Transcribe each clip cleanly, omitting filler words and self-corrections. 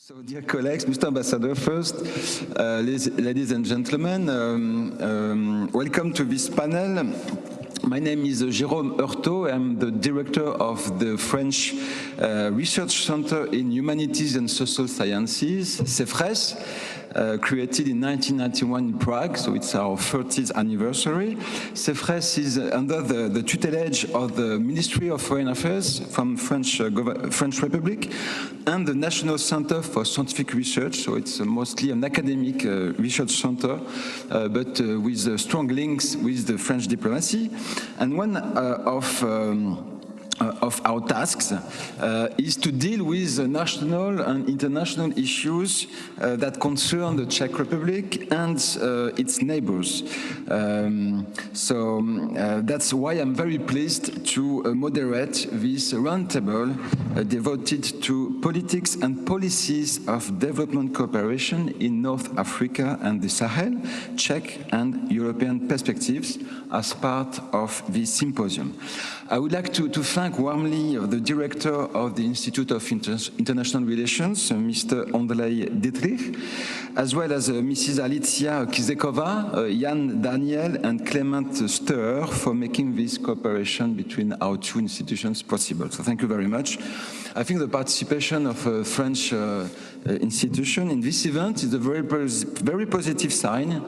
So, dear colleagues, Mr. Ambassador, first, ladies and gentlemen, welcome to this panel. My name is Jérôme Heurtaux. I'm the director of the French Research Center in Humanities and Social Sciences, CEFRES, created in 1991 in Prague, so it's our 30th anniversary. CEFRES is under the tutelage of the Ministry of Foreign Affairs from French Republic and the National Center for Scientific Research, so it's mostly an academic research center, but with strong links with the French diplomacy. And one of our tasks is to deal with national and international issues that concern the Czech Republic and its neighbors. That's why I'm very pleased to moderate this roundtable devoted to politics and policies of development cooperation in North Africa and the Sahel, Czech and European perspectives as part of this symposium. I would like to thank warmly the director of the Institute of International Relations, Mr. Ondřej, as well as Mrs. Alicia Kizekova, Jan Daniel, and Clement Steur for making this cooperation between our two institutions possible. So thank you very much. I think the participation of a French institution in this event is a very positive sign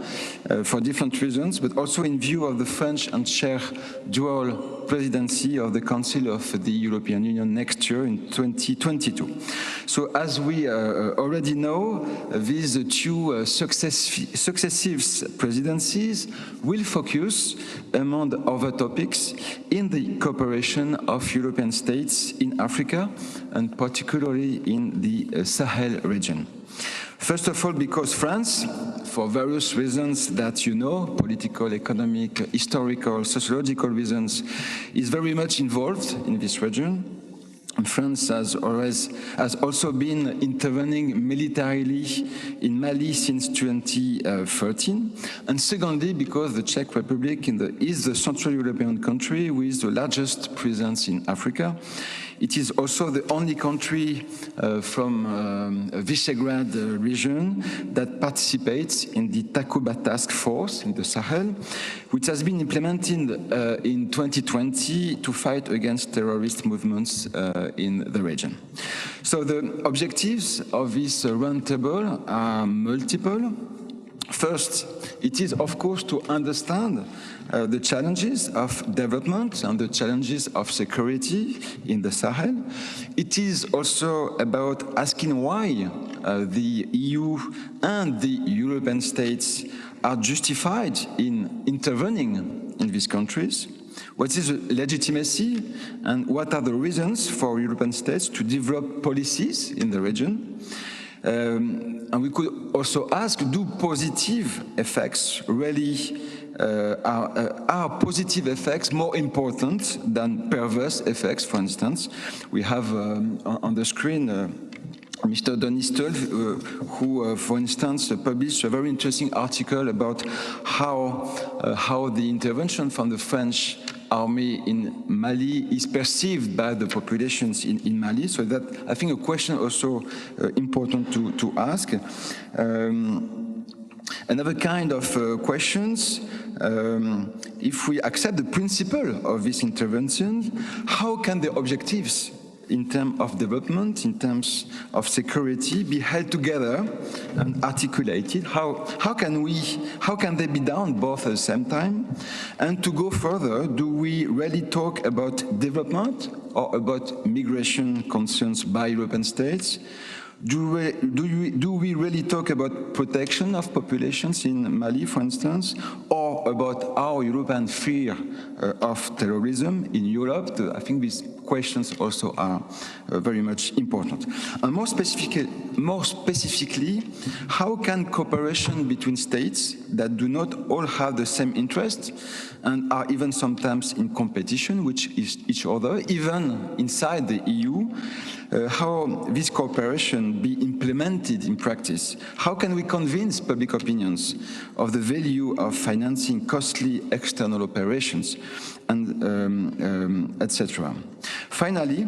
for different reasons, but also in view of the French and Czech dual presidency of the Council of the European Union next year in 2022. So as we already know, these two successive presidencies will focus, among other topics, in the cooperation of European states in Africa, and particularly in the Sahel region. First of all, because France, for various reasons that you know, political, economic, historical, sociological reasons, is very much involved in this region. And France has also been intervening militarily in Mali since 2013. And secondly, because the Czech Republic is the Central European country with the largest presence in Africa. It is also the only country from Visegrad region that participates in the Takuba Task Force in the Sahel, which has been implemented in 2020 to fight against terrorist movements in the region. So the objectives of this roundtable are multiple. First, it is, of course, to understand the challenges of development and the challenges of security in the Sahel. It is also about asking why the EU and the European states are justified in intervening in these countries. What is the legitimacy and what are the reasons for European states to develop policies in the region? And we could also ask, do positive effects really, are positive effects more important than perverse effects, for instance? We have on the screen Mr. Denis Tull, who, for instance, published a very interesting article about how the intervention from the French army in Mali is perceived by the populations in Mali. So that, I think, a question also important to ask. Another kind of questions, if we accept the principle of this intervention, how can the objectives in terms of development, in terms of security, be held together and articulated? How can they be done both at the same time? And to go further, do we really talk about development or about migration concerns by European states? Do we really talk about protection of populations in Mali, for instance, or about our European fear of terrorism in Europe? I think these questions also are very much important. And more specifically, how can cooperation between states that do not all have the same interests and are even sometimes in competition with each other, even inside the EU, how this cooperation be implemented in practice? How can we convince public opinions of the value of financing costly external operations, and etc.? Finally,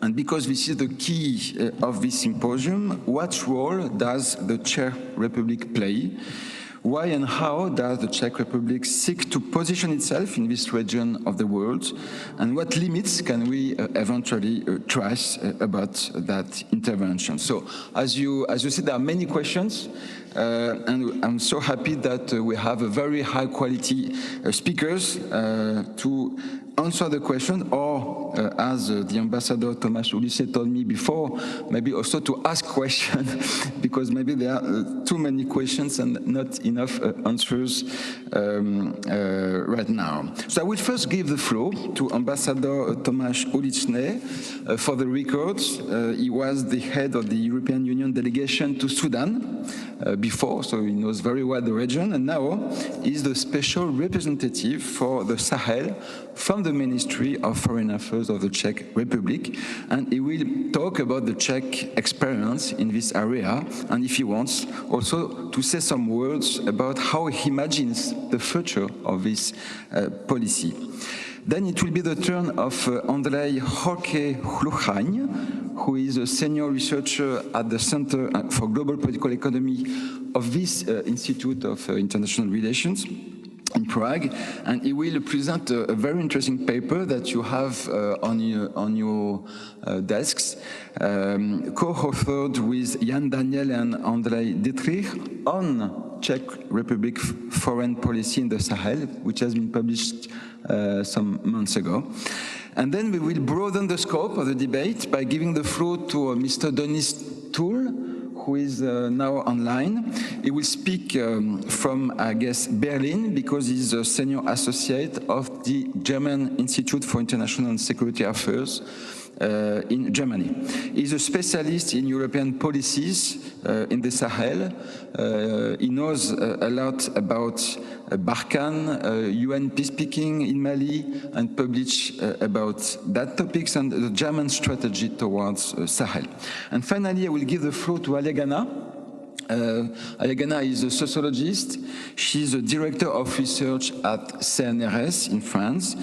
And because this is the key of this symposium, what role does the Czech Republic play? Why and how does the Czech Republic seek to position itself in this region of the world? And what limits can we eventually trace about that intervention? So, as you see, there are many questions. And I'm so happy that we have a very high quality speakers to answer the question, or as the ambassador Tomáš Uličný told me before, maybe also to ask questions, because maybe there are too many questions and not enough answers right now. So I will first give the floor to Ambassador Tomáš Uličný. For the records, he was the head of the European Union delegation to Sudan before, so he knows very well the region, and now he's the special representative for the Sahel from the Ministry of Foreign Affairs of the Czech Republic, and he will talk about the Czech experience in this area, and if he wants, also to say some words about how he imagines the future of this policy. Then it will be the turn of Ondřej Horký-Hlucháň, who is a senior researcher at the Center for Global Political Economy of this Institute of International Relations in Prague, and he will present a very interesting paper that you have on your desks, co-authored with Jan Daniel and Ondřej Dietrich on Czech Republic foreign policy in the Sahel, which has been published some months ago. And then we will broaden the scope of the debate by giving the floor to Mr. Denis Tull, who is now online. He will speak from, I guess, Berlin, because he's a senior associate of the German Institute for International and Security Affairs in Germany. He's a specialist in European policies in the Sahel. He knows a lot about Barkhane, UN peacekeeping in Mali, and published about that topics and the German strategy towards Sahel. And finally, I will give the floor to Alia Gana. Alia Gana is a sociologist. She's a director of research at CNRS in France.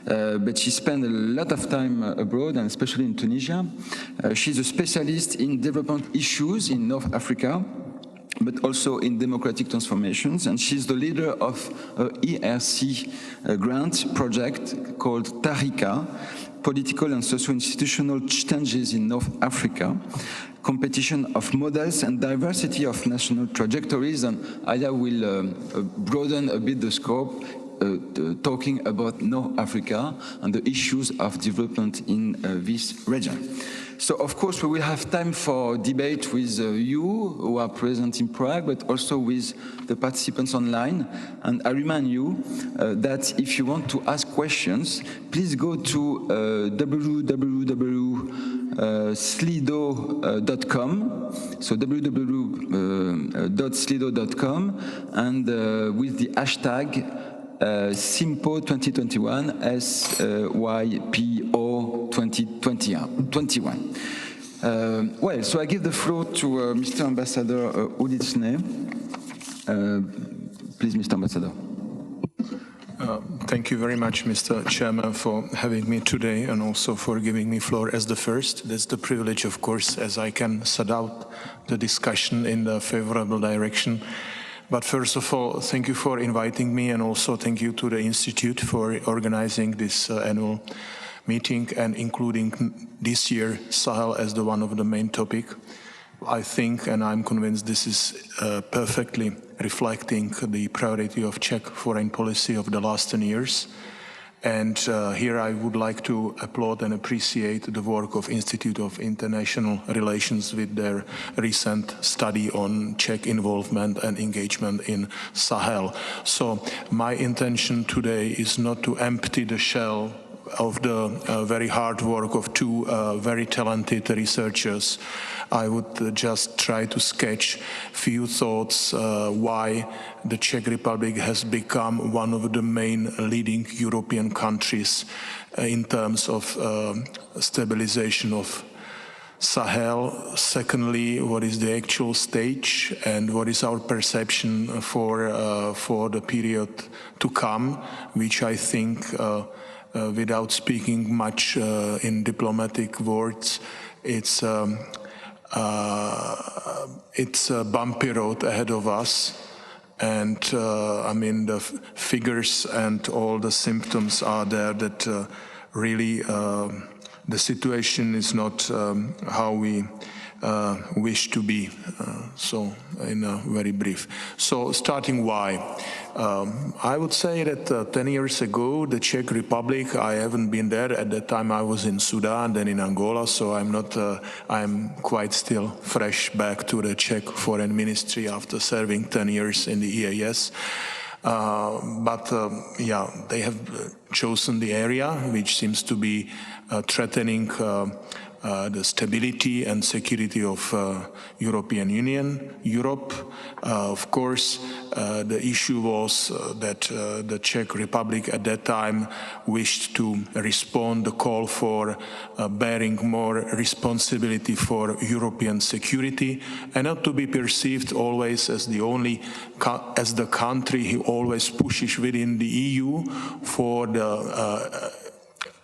But she spent a lot of time abroad, and especially in Tunisia. She's a specialist in development issues in North Africa, but also in democratic transformations, and she's the leader of an ERC grant project called Tarika, Political and Socio-Institutional Changes in North Africa, competition of models and diversity of national trajectories, and Alia will broaden a bit the scope, talking about North Africa and the issues of development in this region. So, of course, we will have time for debate with you who are present in Prague, but also with the participants online. And I remind you that if you want to ask questions, please go to www.slido.com, so www.slido.com, and with the hashtag SYMPO 2021, SYPO 2021. Well, so I give the floor to Mr. Ambassador Uličný. Please, Mr. Ambassador. Thank you very much, Mr. Chairman, for having me today and also for giving me floor as the first. That's the privilege, of course, as I can set out the discussion in the favorable direction. But first of all, thank you for inviting me, and also thank you to the Institute for organizing this annual meeting and including this year Sahel as the one of the main topic. I think, and I'm convinced, this is perfectly reflecting the priority of Czech foreign policy of the last 10 years. And here I would like to applaud and appreciate the work of Institute of International Relations with their recent study on Czech involvement and engagement in Sahel. So my intention today is not to empty the shell of the very hard work of two very talented researchers. I would just try to sketch few thoughts why the Czech Republic has become one of the main leading European countries in terms of stabilization of Sahel. Secondly, what is the actual stage and what is our perception for the period to come, which I think without speaking much in diplomatic words, it's a bumpy road ahead of us. And I mean, the figures and all the symptoms are there that really the situation is not how we wish to be. So in a very brief. So starting why? I would say that 10 years ago, the Czech Republic, I haven't been there. At that time I was in Sudan, then in Angola, so I'm quite still fresh back to the Czech Foreign Ministry after serving 10 years in the EAS. But they have chosen the area which seems to be threatening the stability and security of European Union, Europe. Of course, the issue was that the Czech Republic at that time wished to respond to the call for bearing more responsibility for European security and not to be perceived always as as the country who always pushes within the EU for the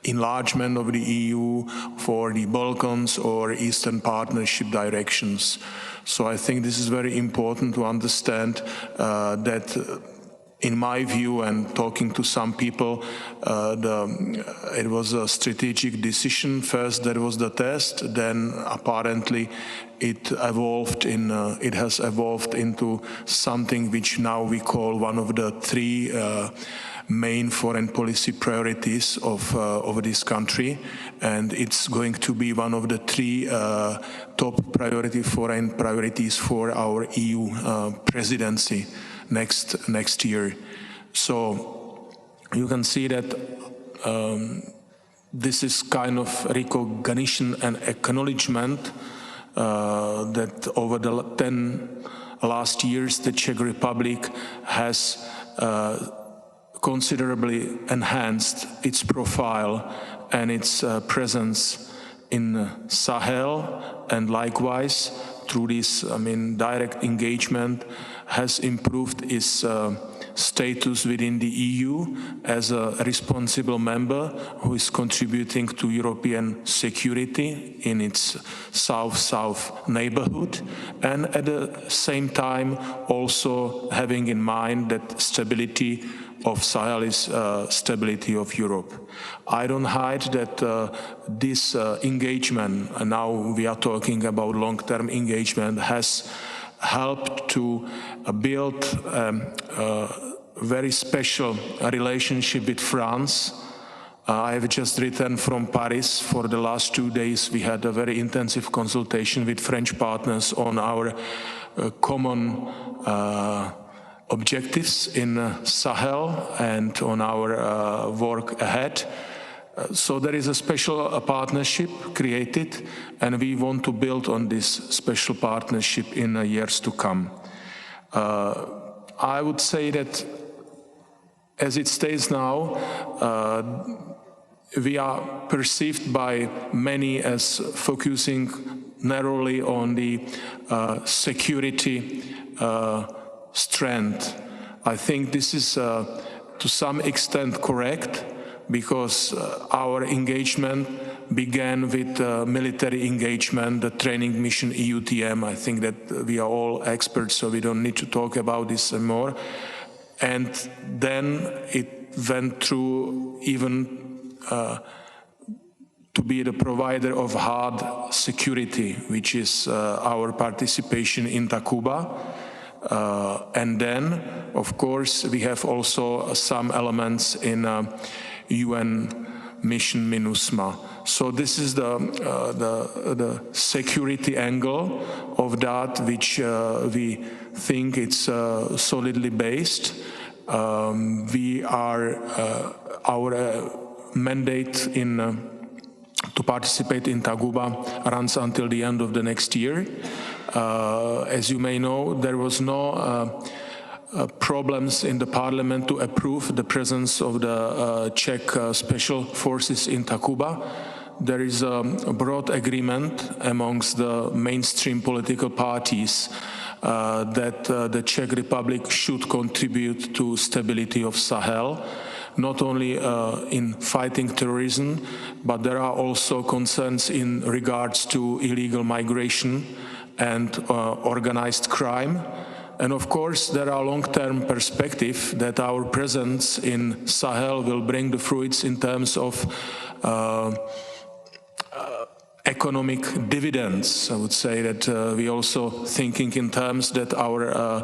enlargement of the EU, for the Balkans or Eastern Partnership directions. So I think this is very important to understand that in my view and talking to some people, it was a strategic decision. First there was the test, then apparently it has evolved into something which now we call one of the three main foreign policy priorities of this country, and it's going to be one of the three top foreign priorities for our EU presidency next year. So you can see that this is kind of recognition and acknowledgement that over the 10 last years the Czech Republic has considerably enhanced its profile and its presence in Sahel, and likewise through this, direct engagement has improved its status within the EU as a responsible member who is contributing to European security in its south-south neighborhood, and at the same time also having in mind that stability of Sahel is stability of Europe. I don't hide that this engagement, and now we are talking about long-term engagement, has helped to build a very special relationship with France. I have just returned from Paris. For the last 2 days we had a very intensive consultation with French partners on our common objectives in Sahel and on our work ahead. So there is a special partnership created, and we want to build on this special partnership in years to come. I would say that as it stays now, we are perceived by many as focusing narrowly on the security strength. I think this is to some extent correct, because our engagement began with military engagement, the training mission EUTM. I think that we are all experts, so we don't need to talk about this anymore. And then it went through even to be the provider of hard security, which is our participation in Takuba. And then, of course, we have also some elements in UN mission MINUSMA. So this is the security angle of that, which we think it's solidly based. We are our mandate in to participate in Takuba runs until the end of the next year. As you may know, there was no problems in the parliament to approve the presence of the Czech special forces in Takuba. There is a broad agreement amongst the mainstream political parties that the Czech Republic should contribute to stability of Sahel. not only in fighting terrorism, but there are also concerns in regards to illegal migration and organized crime. And of course, there are long-term perspective that our presence in Sahel will bring the fruits in terms of economic dividends. I would say that we also thinking in terms that our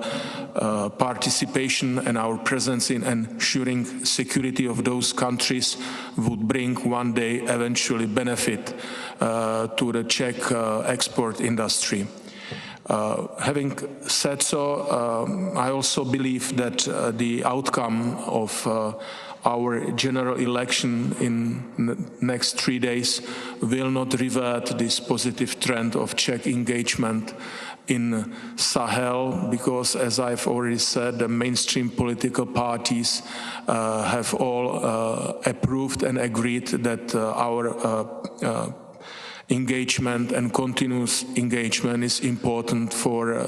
participation and our presence in ensuring security of those countries would bring one day eventually benefit to the Czech export industry. Having said so, I also believe that the outcome of our general election in the next 3 days will not revert this positive trend of Czech engagement in Sahel, because, as I've already said, the mainstream political parties have all approved and agreed that our engagement and continuous engagement is important for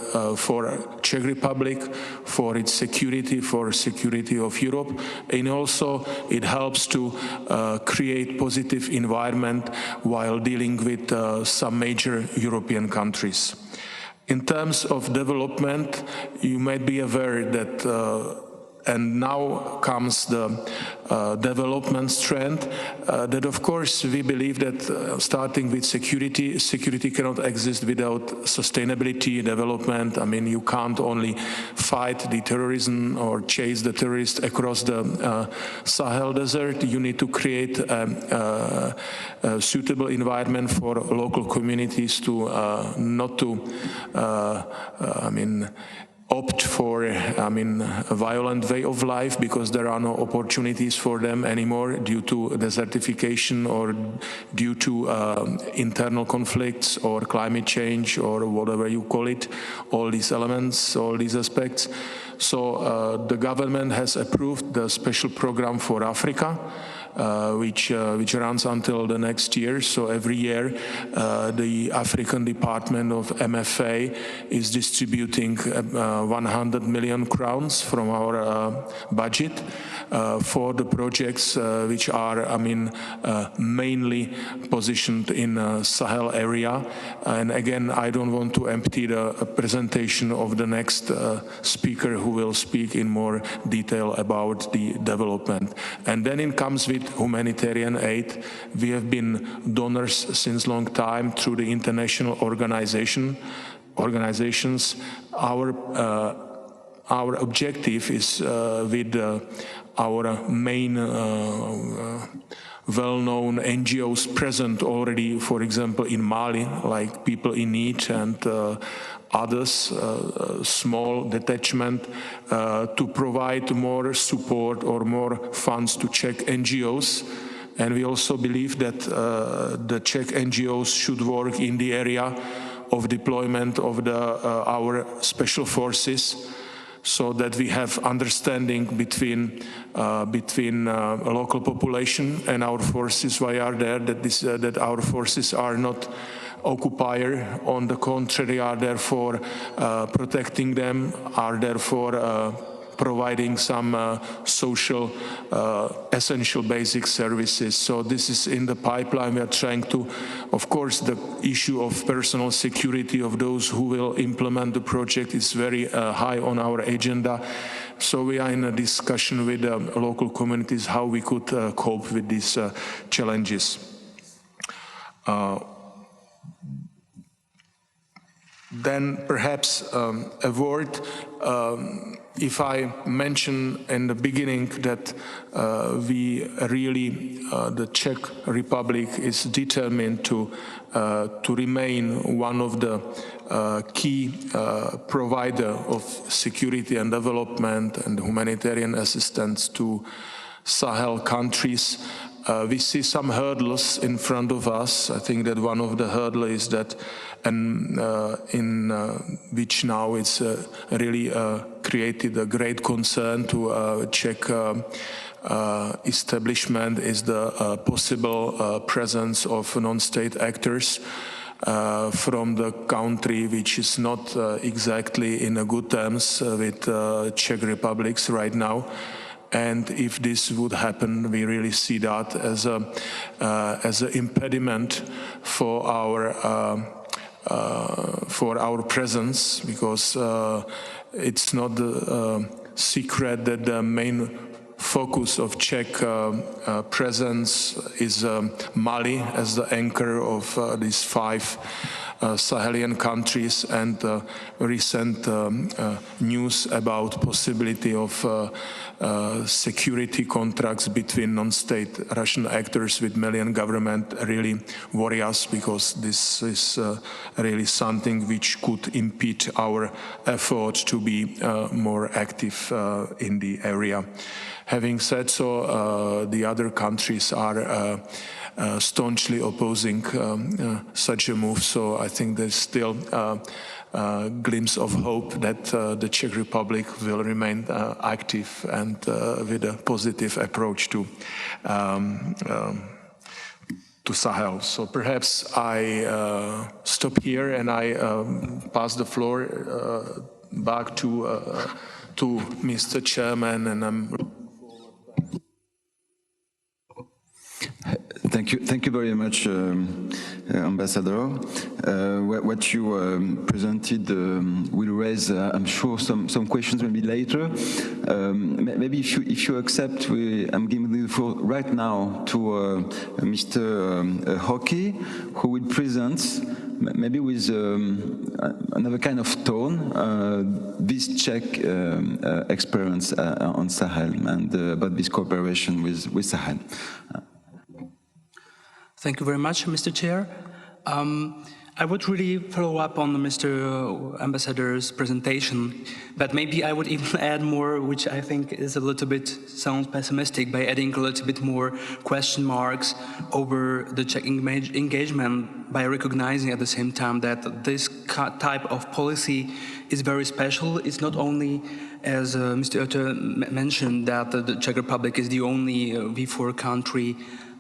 Czech Republic, for its security, for security of Europe, and also it helps to create positive environment while dealing with some major European countries. In terms of development, you might be aware that and now comes the development strand, that of course we believe that starting with security cannot exist without sustainability, development. I mean, you can't only fight the terrorism or chase the terrorists across the Sahel desert. You need to create a suitable environment for local communities to not to, opt for, a violent way of life, because there are no opportunities for them anymore due to desertification or due to internal conflicts or climate change or whatever you call it, all these elements, all these aspects. So the government has approved the special program for Africa, which runs until the next year. So every year the African department of MFA is distributing 100 million crowns from our budget for the projects which are, mainly positioned in Sahel area. And again, I don't want to empty the presentation of the next speaker who will speak in more detail about the development. And then it comes with humanitarian aid. We have been donors since long time through the international organizations. Our objective is with our main well-known NGOs present already, for example, in Mali, like People in Need and others, small detachment, to provide more support or more funds to Czech NGOs. And we also believe that the Czech NGOs should work in the area of deployment of our special forces, so that we have understanding between local population and our forces while are there, that our forces are not occupier, on the contrary, are there for protecting them, are there for providing some social essential basic services. So this is in the pipeline. We are trying to, of course, the issue of personal security of those who will implement the project is very high on our agenda. So we are in a discussion with local communities how we could cope with these challenges. Then perhaps a word, if I mention in the beginning that we really, the Czech Republic is determined to remain one of the key provider of security and development and humanitarian assistance to Sahel countries. We see some hurdles in front of us. I think that one of the hurdles is that, and in which now it's really created a great concern to Czech establishment, is the possible presence of non-state actors from the country which is not exactly in a good terms with Czech Republic right now. and if this would happen, we really see that as an impediment for our presence, because it's not the secret that the main focus of Czech presence is Mali as the anchor of these 5 Sahelian countries, and recent news about possibility of security contracts between non-state Russian actors with Malian government really worry us, because this is really something which could impede our effort to be more active in the area. Having said so, the other countries are staunchly opposing such a move, so I think there's still a glimpse of hope that the Czech Republic will remain active and with a positive approach to Sahel. So perhaps I stop here and I pass the floor back to Mr. Chairman, and I'm Thank you very much, Ambassador. What you presented will raise, I'm sure, some questions maybe later. Maybe if you accept, I'm giving the floor right now to Mr. Horký, who will present, maybe with another kind of tone, this Czech experience on Sahel and about this cooperation with Sahel. Thank you very much, Mr. Chair. I would really follow up on Mr. Ambassador's presentation, but maybe I would even add more, which I think is a little bit sounds pessimistic, by adding a little bit more question marks over the Czech engagement, by recognizing at the same time that this type of policy is very special. It's not only, as Mr. Heurtaux mentioned, that the Czech Republic is the only V4 country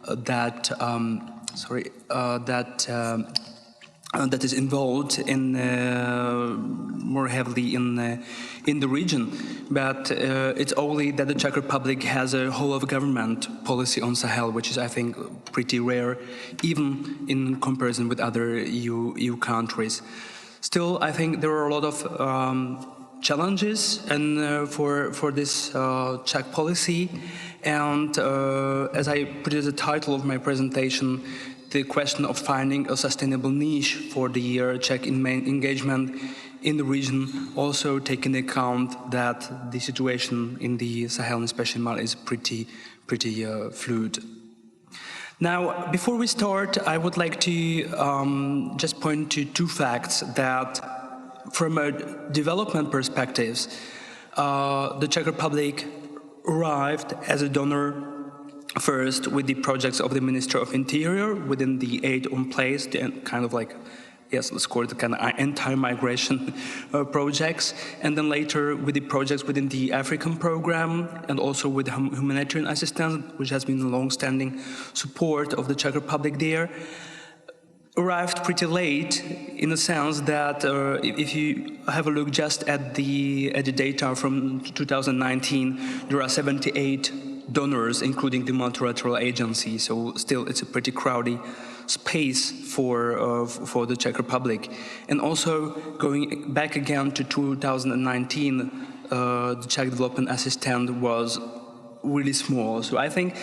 that that is involved in more heavily in the region, but it's only that the Czech Republic has a whole of government policy on Sahel, which is, I think, pretty rare, even in comparison with other EU countries. Still, I think there are a lot of challenges and for this Czech policy, and as I put it as the title of my presentation, the question of finding a sustainable niche for the Czech engagement in the region, also taking into account that the situation in the Sahel, and especially Mali, is pretty fluid. Now, before we start, I would like to just point to 2 facts that, from a development perspective, the Czech Republic arrived as a donor first with the projects of the Minister of Interior within the aid on place, the kind of like, yes, let's call it the kind of anti-migration projects, and then later with the projects within the African program, and also with humanitarian assistance, which has been a long-standing support of the Czech Republic there. Arrived pretty late, in the sense that if you have a look just at the data from 2019, there are 78 donors, including the multilateral agency. So still, it's a pretty crowded space for the Czech Republic. And also going back again to 2019, the Czech development assistance was really small. So I think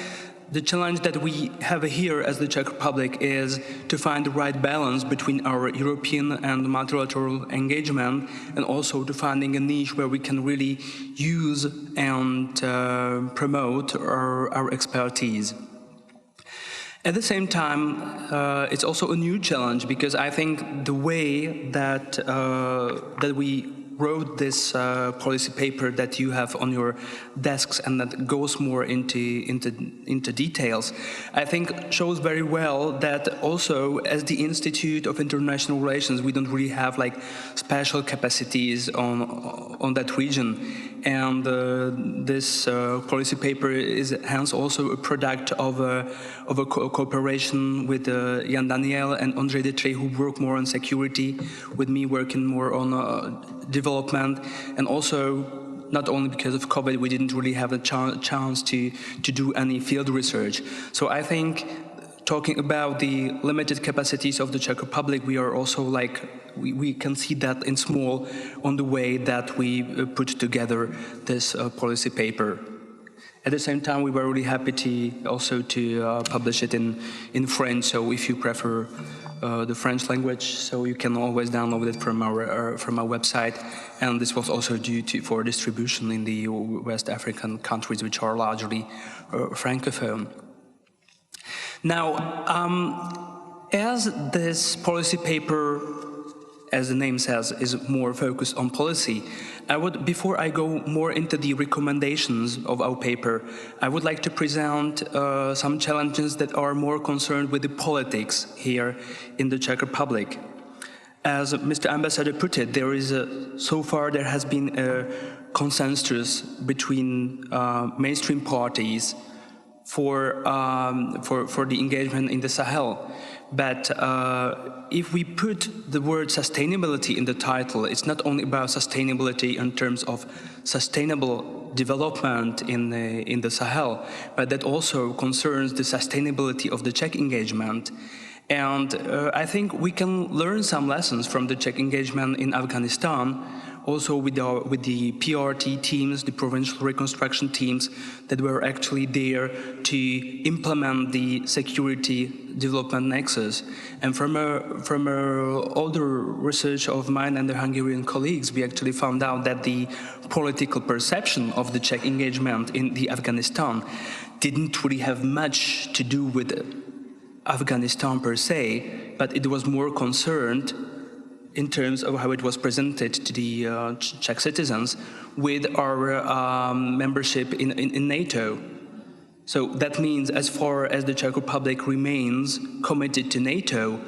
the challenge that we have here as the Czech Republic is to find the right balance between our European and multilateral engagement, and also to finding a niche where we can really use and promote our expertise. At the same time, it's also a new challenge, because I think the way that that we wrote this policy paper that you have on your desks and that goes more into details, I think shows very well that also as the Institute of International Relations, we don't really have like special capacities on that region. And this policy paper is hence also a product of a cooperation with Jan Daniel and Ondřej, who work more on security, with me working more on development, and also not only because of COVID, we didn't really have a chance to do any field research. So I think talking about the limited capacities of the Czech Republic, we are also we can see that in small on the way that we put together this policy paper. At the same time, we were really happy to also publish it in French. So if you prefer the French language, so you can always download it from our website. And this was also due for distribution in the West African countries, which are largely francophone. Now, as this policy paper, as the name says, is more focused on policy, before I go more into the recommendations of our paper, I would like to present some challenges that are more concerned with the politics here in the Czech Republic. As Mr. Ambassador put it, so far there has been a consensus between mainstream parties for the engagement in the Sahel. But if we put the word sustainability in the title, it's not only about sustainability in terms of sustainable development in the Sahel, but that also concerns the sustainability of the Czech engagement. And I think we can learn some lessons from the Czech engagement in Afghanistan, also with the PRT teams, the provincial reconstruction teams that were actually there to implement the security development nexus. And from older research of mine and the Hungarian colleagues, we actually found out that the political perception of the Czech engagement in the Afghanistan didn't really have much to do with Afghanistan per se, but it was more concerned in terms of how it was presented to the Czech citizens with our membership in NATO. So that means as far as the Czech Republic remains committed to NATO,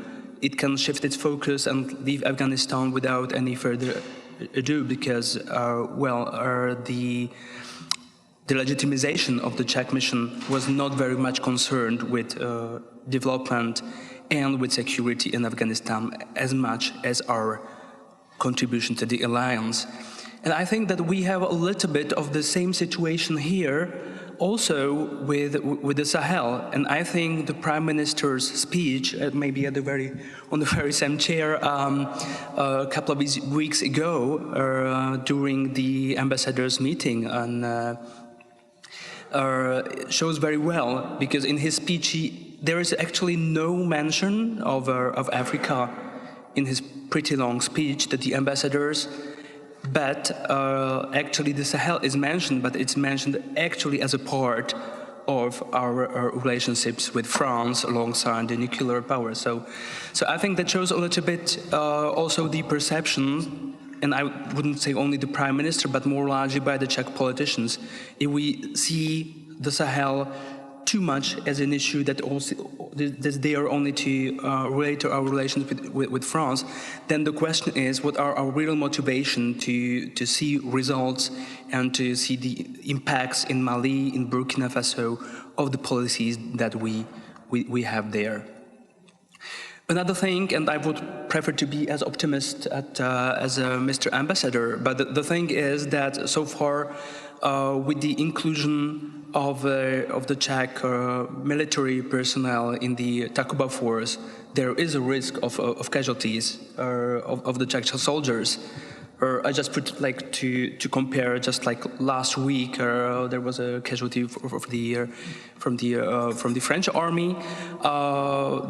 it can shift its focus and leave Afghanistan without any further ado because, the legitimization of the Czech mission was not very much concerned with development and with security in Afghanistan as much as our contribution to the alliance. And I think that we have a little bit of the same situation here also with the Sahel. And I think the Prime Minister's speech, maybe on the very same chair a couple of weeks ago during the ambassadors' meeting shows very well, because in his speech there is actually no mention of Africa in his pretty long speech to the ambassadors, but actually the Sahel is mentioned, but it's mentioned actually as a part of our relationships with France alongside the nuclear power. So I think that shows a little bit also the perception, and I wouldn't say only the Prime Minister, but more largely by the Czech politicians. If we see the Sahel too much as an issue that's there only to relate to our relations with France, then the question is, what are our real motivation to see results and to see the impacts in Mali, in Burkina Faso, of the policies that we have there. Another thing, and I would prefer to be as optimist as Mr. Ambassador, but the thing is that so far, with the inclusion of the Czech military personnel in the Takuba force, there is a risk of casualties of the Czech soldiers. I just put to compare, just like last week, there was a casualty from the French army.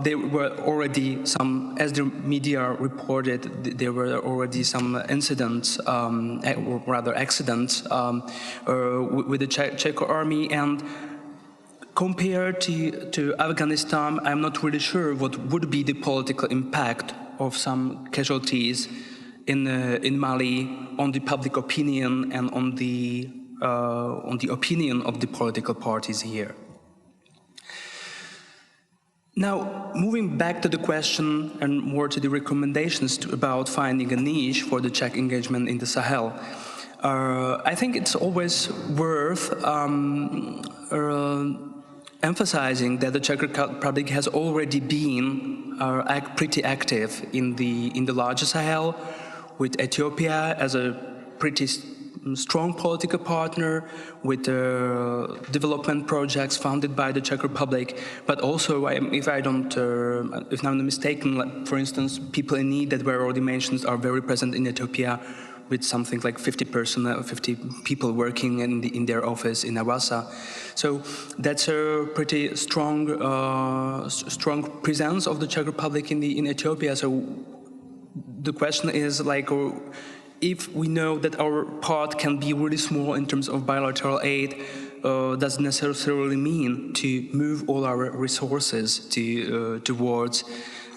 There were already some, as the media reported, there were already some incidents, or rather accidents, with the Czech army. And compared to Afghanistan, I'm not really sure what would be the political impact of some casualties in Mali on the public opinion and on the opinion of the political parties here. Now, moving back to the question and more to the recommendations about finding a niche for the Czech engagement in the Sahel, I think it's always worth emphasizing that the Czech Republic has already been pretty active in the larger Sahel, with Ethiopia as a pretty strong political partner with development projects funded by the Czech Republic, but also, if I'm not mistaken, for instance, people in need that were already mentioned are very present in Ethiopia, with something like 50 people working in their office in Awassa. So that's a pretty strong presence of the Czech Republic in Ethiopia. So the question is, like, if we know that our part can be really small in terms of bilateral aid, does necessarily mean to move all our resources towards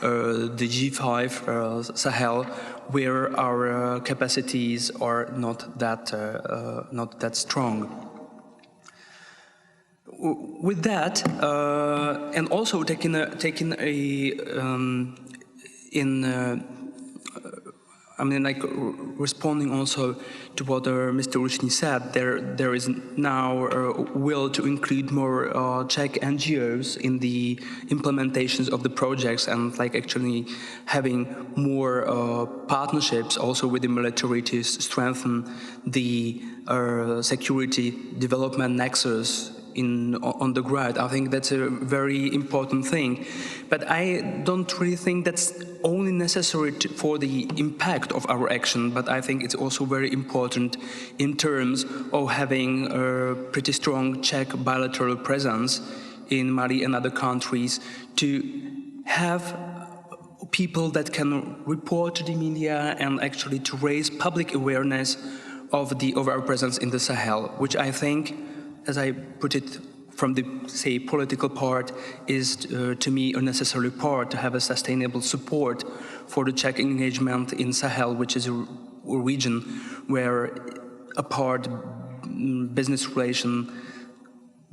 the G5 Sahel, where our capacities are not that strong. With that, and also responding also to what Mr. Uličný said, there is now a will to include more Czech NGOs in the implementations of the projects, and actually having more partnerships also with the military to strengthen the security development nexus on the ground. I think that's a very important thing, but I don't really think that's only necessary for the impact of our action, but I think it's also very important in terms of having a pretty strong Czech bilateral presence in Mali and other countries, to have people that can report to the media and actually to raise public awareness of our presence in the Sahel, which I think, as I put it from the, say, political part, is to me a necessary part to have a sustainable support for the Czech engagement in Sahel, which is a region where, apart business relation,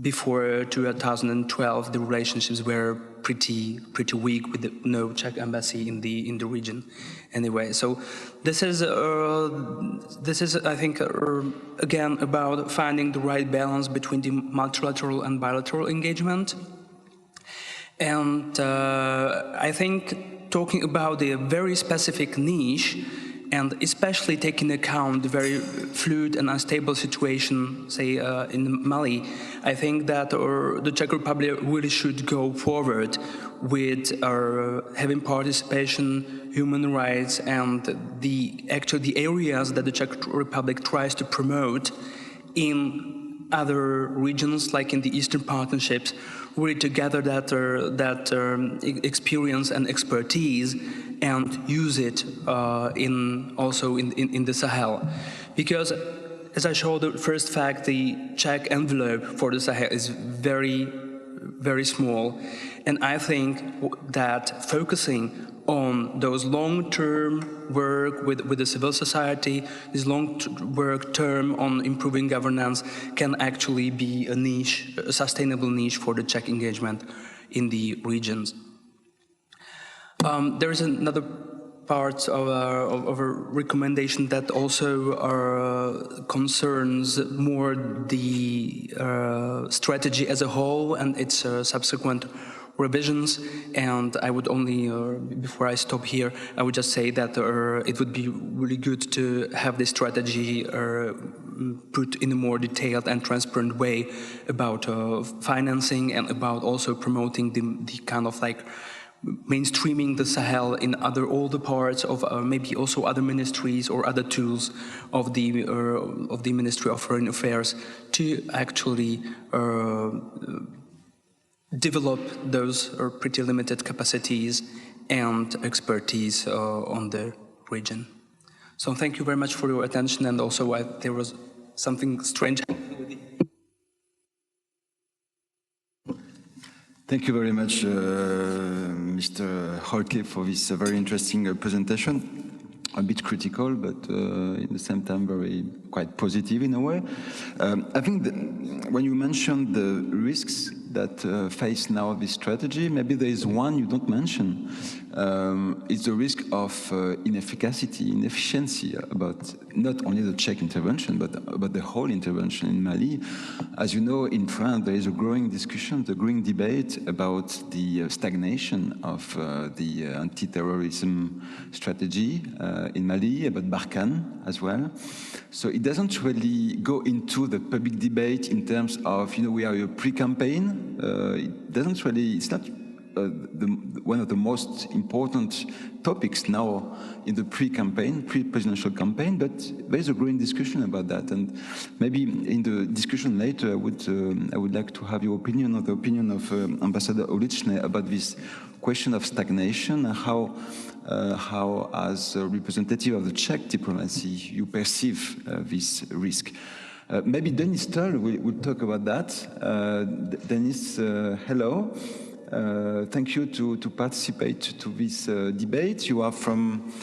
before 2012, the relationships were pretty weak, with no Czech embassy in the region. Anyway, so this is I think again about finding the right balance between the multilateral and bilateral engagement. And I think talking about the very specific niche, and especially taking account the very fluid and unstable situation, say, in Mali, I think that the Czech Republic really should go forward with having participation, human rights, and the areas that the Czech Republic tries to promote in other regions, like in the Eastern Partnerships, really to gather that experience and expertise and use it also in the Sahel. Because, as I showed the first fact, the Czech envelope for the Sahel is very, very small. And I think that focusing on those long-term work with the civil society, this long-work term on improving governance, can actually be a niche, a sustainable niche for the Czech engagement in the regions. There is another part of a recommendation that also concerns more the strategy as a whole and its subsequent revisions. And I would only, before I stop here, I would just say that it would be really good to have this strategy put in a more detailed and transparent way about financing, and about also promoting the kind of mainstreaming the Sahel in all the parts of maybe also other ministries or other tools of the Ministry of Foreign Affairs, to actually develop those pretty limited capacities and expertise on the region. So thank you very much for your attention, and also there was something strange happening with the... Thank you very much, Mr. Horký, for this very interesting presentation. A bit critical, but at the same time quite positive in a way. I think that when you mentioned the risks that face now this strategy, maybe there is one you don't mention, is the risk of inefficiency about not only the Czech intervention, but about the whole intervention in Mali. As you know, in France, there is a growing discussion, the growing debate about the stagnation of the anti-terrorism strategy in Mali, about Barkhane as well. So it doesn't really go into the public debate in terms of, we are a pre-campaign. It doesn't really, it's not one of the most important topics now in the pre-campaign, pre-presidential campaign, but there is a growing discussion about that. And maybe in the discussion later, I would like to have your opinion or the opinion of Ambassador Uličný about this question of stagnation and how as a representative of the Czech diplomacy, you perceive this risk. Maybe Denis Tull will talk about that. Denis, hello. Thank you to participate to this debate. You are from,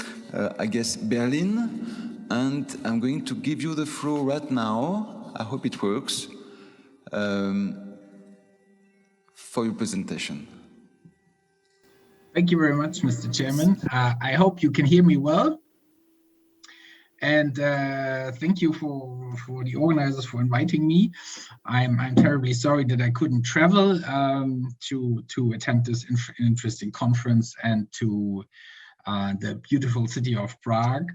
I guess, Berlin, and I'm going to give you the floor right now. I hope it works for your presentation. Thank you very much, Mr. Chairman. I hope you can hear me well. And thank you for the organizers for inviting me. I'm terribly sorry that I couldn't travel to attend this interesting conference and to the beautiful city of Prague.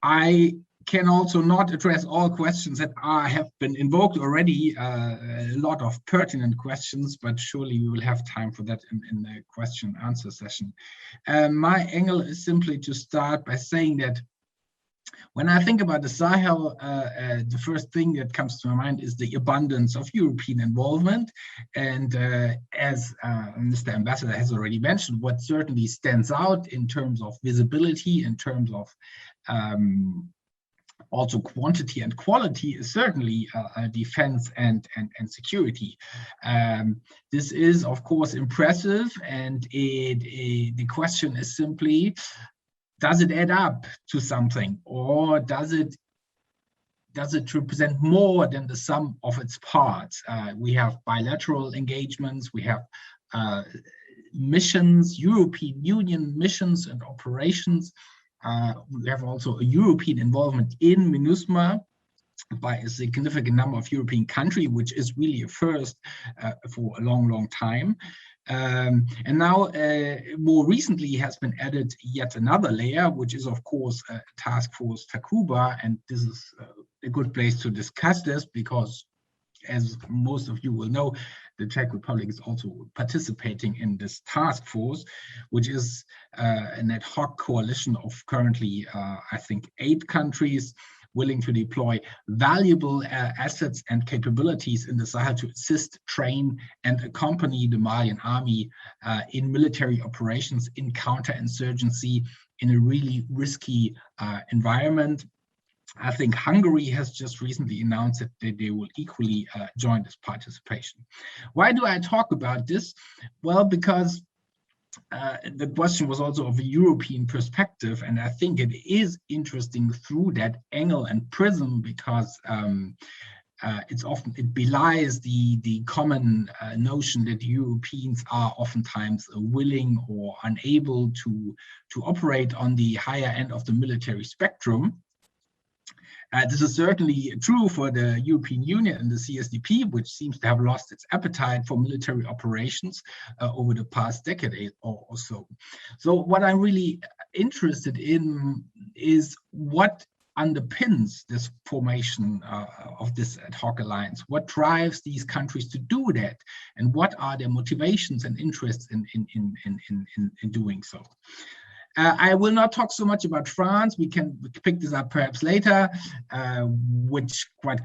I can also not address all questions that have been invoked already, a lot of pertinent questions, but surely we will have time for that in the question and answer session. My angle is simply to start by saying that when I think about the Sahel, the first thing that comes to my mind is the abundance of European involvement. And as Mr. Ambassador has already mentioned, what certainly stands out in terms of visibility, in terms of also quantity and quality is certainly defense and security. This is, of course, impressive, and the question is simply, does it add up to something, or does it represent more than the sum of its parts? We have bilateral engagements, we have missions, European Union missions and operations. We have also a European involvement in MINUSMA by a significant number of European countries, which is really a first for a long, long time. And now, more recently, has been added yet another layer, which is, of course, Task Force Takuba. And this is a good place to discuss this because, as most of you will know, the Czech Republic is also participating in this task force, which is an ad hoc coalition of currently, I think, 8 countries willing to deploy valuable assets and capabilities in the Sahel to assist, train, and accompany the Malian army in military operations, in counterinsurgency, in a really risky environment. I think Hungary has just recently announced that they will equally join this participation. Why do I talk about this? Well, because the question was also of a European perspective, and I think it is interesting through that angle and prism because it belies the common notion that Europeans are oftentimes willing or unable to operate on the higher end of the military spectrum. This is certainly true for the European Union and the CSDP, which seems to have lost its appetite for military operations over the past decade or so. So what I'm really interested in is what underpins this formation of this ad hoc alliance. What drives these countries to do that? And what are their motivations and interests in doing so? I will not talk so much about France. We can pick this up perhaps later, which quite,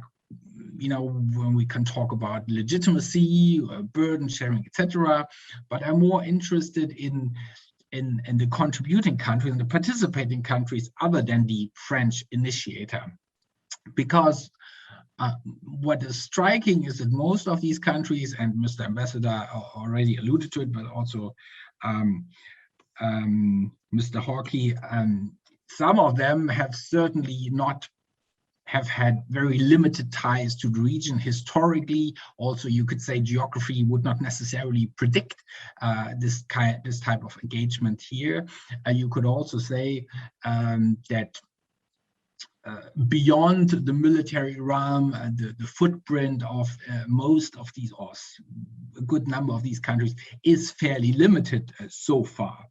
when we can talk about legitimacy, burden sharing, etc. But I'm more interested in the contributing countries and the participating countries other than the French initiator. Because what is striking is that most of these countries, and Mr. Ambassador already alluded to it, but also Mr. Horký, some of them have certainly not have had very limited ties to the region historically. Also, you could say geography would not necessarily predict this type of engagement here. You could also say that beyond the military realm, the footprint of most of these, or a good number of these countries, is fairly limited so far.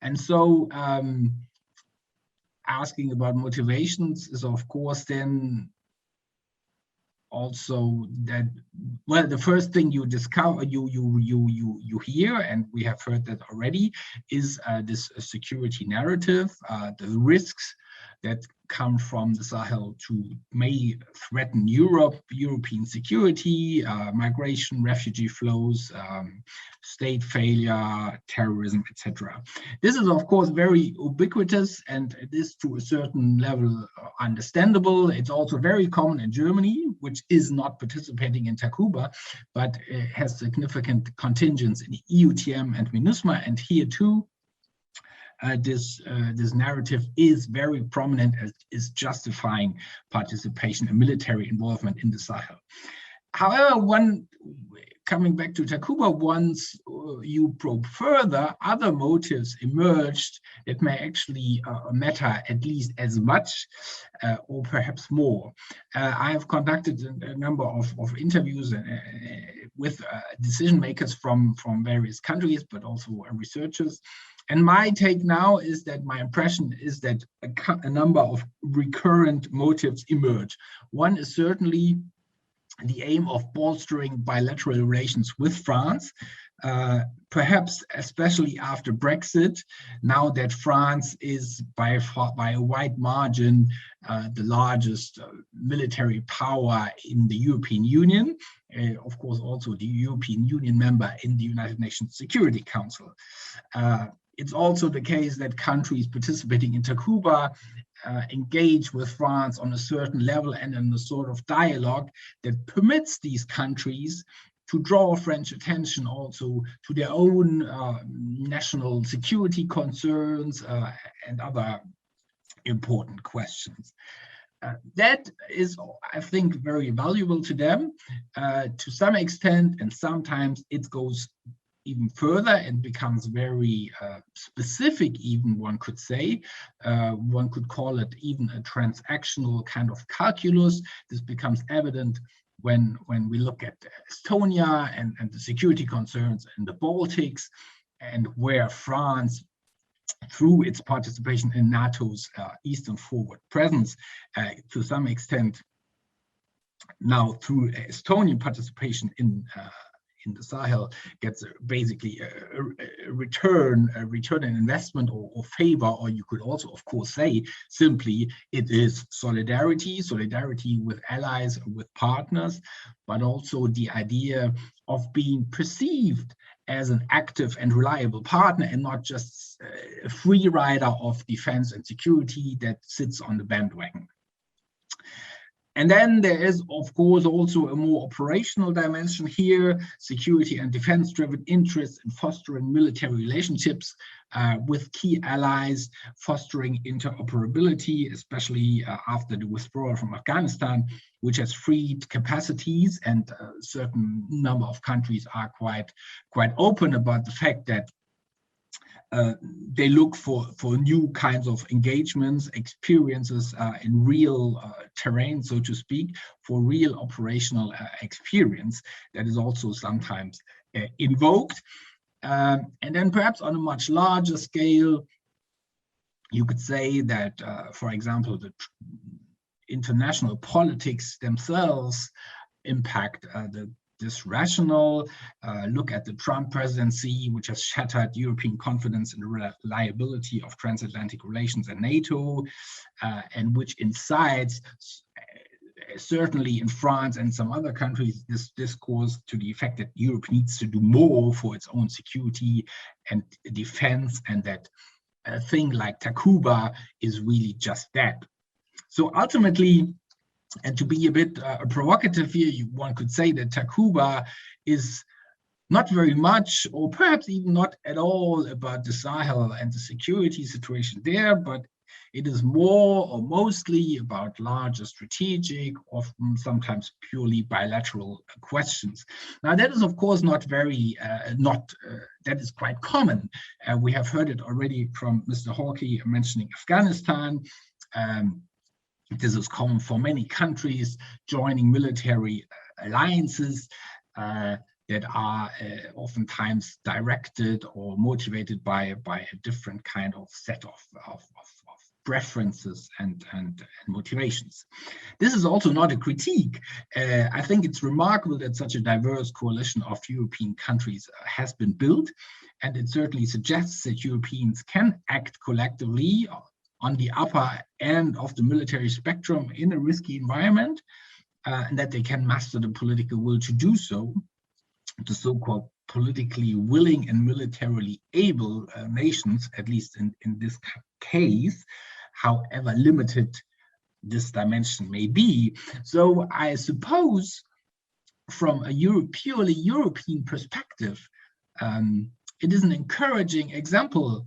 And so asking about motivations is, of course, then also that, well, the first thing you discover, you hear, and we have heard that already, is this security narrative, the risks that come from the Sahel may threaten European security, migration, refugee flows, state failure, terrorism, etc. This is, of course, very ubiquitous, and it is to a certain level understandable. It's also very common in Germany, which is not participating in Takuba, but has significant contingents in EUTM and MINUSMA, and here too, this narrative is very prominent as is justifying participation and military involvement in the Sahel. However, coming back to Takuba, once you probe further, other motives emerged that may actually matter at least as much or perhaps more. I have conducted a number of interviews with decision makers from various countries, but also researchers. And my take now is that my impression is that a number of recurrent motives emerge. One is certainly the aim of bolstering bilateral relations with France, perhaps especially after Brexit, now that France is by a wide margin the largest military power in the European Union, of course also the European Union member in the United Nations Security Council. It's also the case that countries participating in Takuba engage with France on a certain level and in a sort of dialogue that permits these countries to draw French attention also to their own national security concerns and other important questions. That is, I think, very valuable to them to some extent, and sometimes it goes even further and becomes very specific, even one could say. One could call it even a transactional kind of calculus. This becomes evident when we look at Estonia and the security concerns in the Baltics, and where France, through its participation in NATO's Eastern Forward presence, to some extent now through Estonian participation in the Sahel, gets basically a return in investment or favor, or you could also, of course, say simply it is solidarity with allies, with partners, but also the idea of being perceived as an active and reliable partner and not just a free rider of defense and security that sits on the bandwagon. And then there is, of course, also a more operational dimension here, security and defense-driven interest in fostering military relationships with key allies, fostering interoperability, especially after the withdrawal from Afghanistan, which has freed capacities, and a certain number of countries are quite open about the fact that they look for new kinds of engagements, experiences in real terrain, so to speak, for real operational experience that is also sometimes invoked. And then perhaps on a much larger scale, you could say that, for example, the international politics themselves impact this rationale. Look at the Trump presidency, which has shattered European confidence in the reliability of transatlantic relations and NATO, and which incites, certainly in France and some other countries, this discourse to the effect that Europe needs to do more for its own security and defense, and that a thing like Takuba is really just that. So ultimately, and to be a bit provocative here, one could say that Takuba is not very much, or perhaps even not at all, about the Sahel and the security situation there, but It is more or mostly about larger strategic, often sometimes purely bilateral questions. Now, that is of course not very, that is quite common. We have heard it already from Mr. Horký mentioning Afghanistan. This is common for many countries joining military alliances that are oftentimes directed or motivated by a different kind of set of preferences and motivations. This is also not a critique. I think it's remarkable that such a diverse coalition of European countries has been built, and it certainly suggests that Europeans can act collectively on the upper end of the military spectrum in a risky environment, and that they can muster the political will to do so. The so-called politically willing and militarily able nations, at least in this case, however limited this dimension may be. So I suppose from a purely European perspective, it is an encouraging example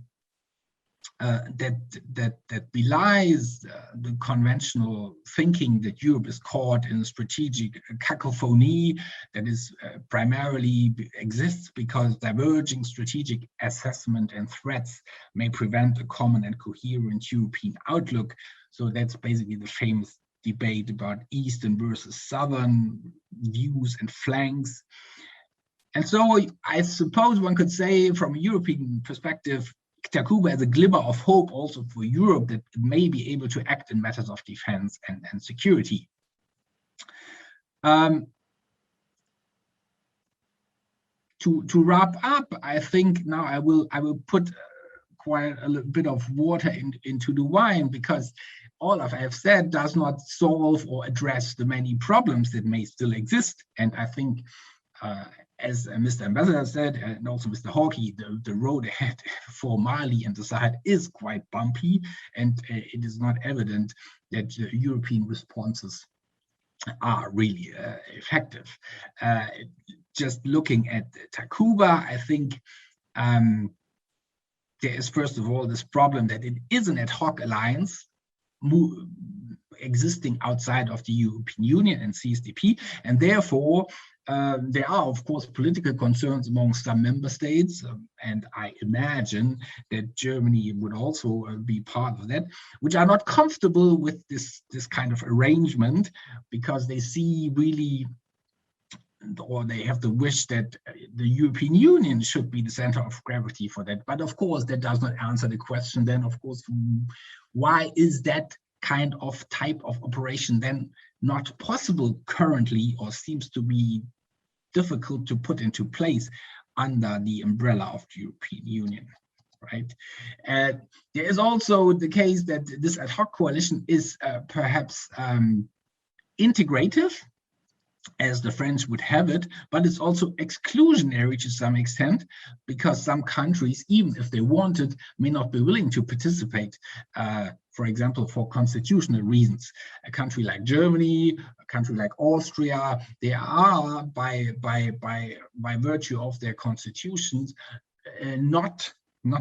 that belies the conventional thinking that Europe is caught in a strategic cacophony that is primarily exists because diverging strategic assessment and threats may prevent a common and coherent European outlook. So that's basically the famous debate about Eastern versus Southern views and flanks. And so I suppose one could say from a European perspective, Takuba has a glimmer of hope also for Europe that it may be able to act in matters of defense and security. To wrap up, I think now I will put quite a little bit of water into the wine, because all of I have said does not solve or address the many problems that may still exist. And I think as Mr. Ambassador said, and also Mr. Horký, the road ahead for Mali and the Sahel is quite bumpy, and it is not evident that the European responses are really effective. Just looking at Takuba, I think there is first of all this problem that it is an ad hoc alliance existing outside of the European Union and CSDP, and therefore there are, of course, political concerns among some member states, and I imagine that Germany would also be part of that, which are not comfortable with this kind of arrangement, because they see really, or they have the wish that the European Union should be the center of gravity for that. But of course, that does not answer the question then, of course, why is that kind of type of operation then not possible currently, or seems to be difficult to put into place under the umbrella of the European Union, right? There is also the case that this ad hoc coalition is perhaps integrative, as the French would have it, but it's also exclusionary to some extent, because some countries, even if they wanted, may not be willing to participate, for example, for constitutional reasons. A country like Germany, a country like Austria, they are, by virtue of their constitutions, not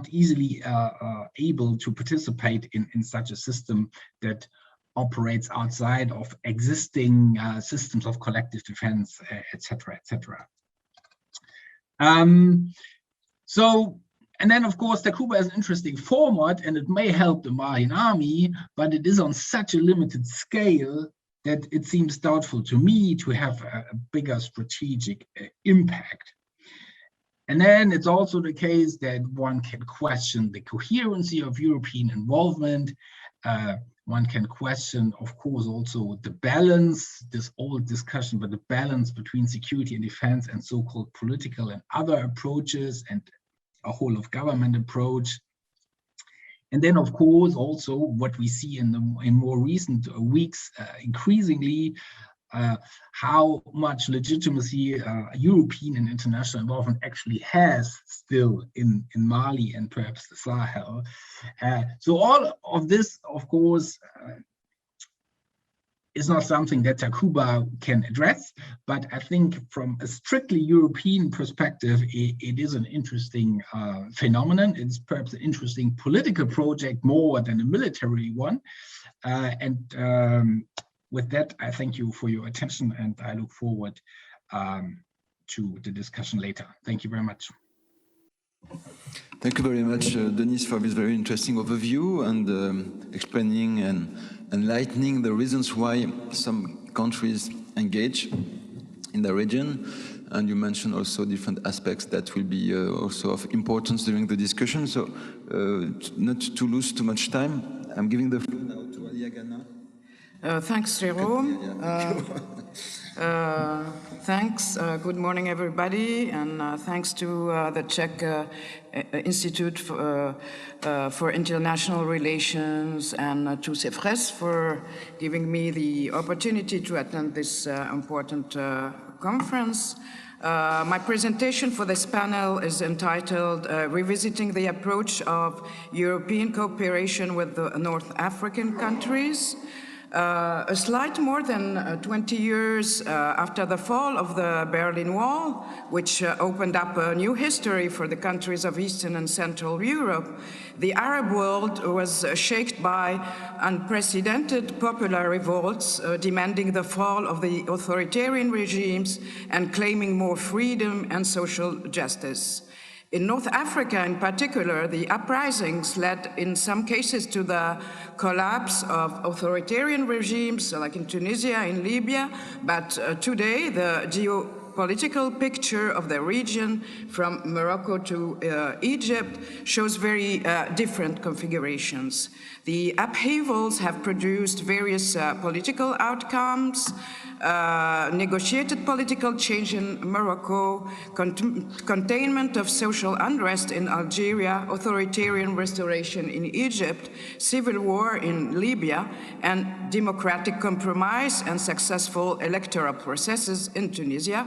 easily able to participate in such a system that operates outside of existing systems of collective defense, etc., etc. And then, of course, Takuba is an interesting format, and it may help the Malian army, but it is on such a limited scale that it seems doubtful to me to have a bigger strategic impact. And then it's also the case that one can question the coherency of European involvement. One can question, of course, also the balance, this old discussion, but the balance between security and defense and so-called political and other approaches, and a whole of government approach. And then, of course, also what we see in more recent weeks, increasingly, how much legitimacy European and international involvement actually has still in Mali and perhaps the Sahel. So all of this, of course, is not something that Takuba can address, but I think from a strictly European perspective, it is an interesting phenomenon. It's perhaps an interesting political project more than a military one. With that, I thank you for your attention, and I look forward to the discussion later. Thank you very much. Thank you very much, Denis, for this very interesting overview and explaining and enlightening the reasons why some countries engage in the region. And you mentioned also different aspects that will be also of importance during the discussion. So not to lose too much time, I'm giving the floor now to Alia, Gana. Thanks, Jérôme. Thanks. Good morning, everybody, and thanks to the Czech Institute for International Relations and to CEFRES for giving me the opportunity to attend this important conference. My presentation for this panel is entitled Revisiting the Approach of European Cooperation with the North African Countries. A slight more than 20 years after the fall of the Berlin Wall, which opened up a new history for the countries of Eastern and Central Europe, the Arab world was shaken by unprecedented popular revolts demanding the fall of the authoritarian regimes and claiming more freedom and social justice. In North Africa, in particular, the uprisings led in some cases to the collapse of authoritarian regimes, like in Tunisia, in Libya, but today the geopolitical picture of the region from Morocco to Egypt shows very different configurations. The upheavals have produced various political outcomes, negotiated political change in Morocco, containment of social unrest in Algeria, authoritarian restoration in Egypt, civil war in Libya, and democratic compromise and successful electoral processes in Tunisia,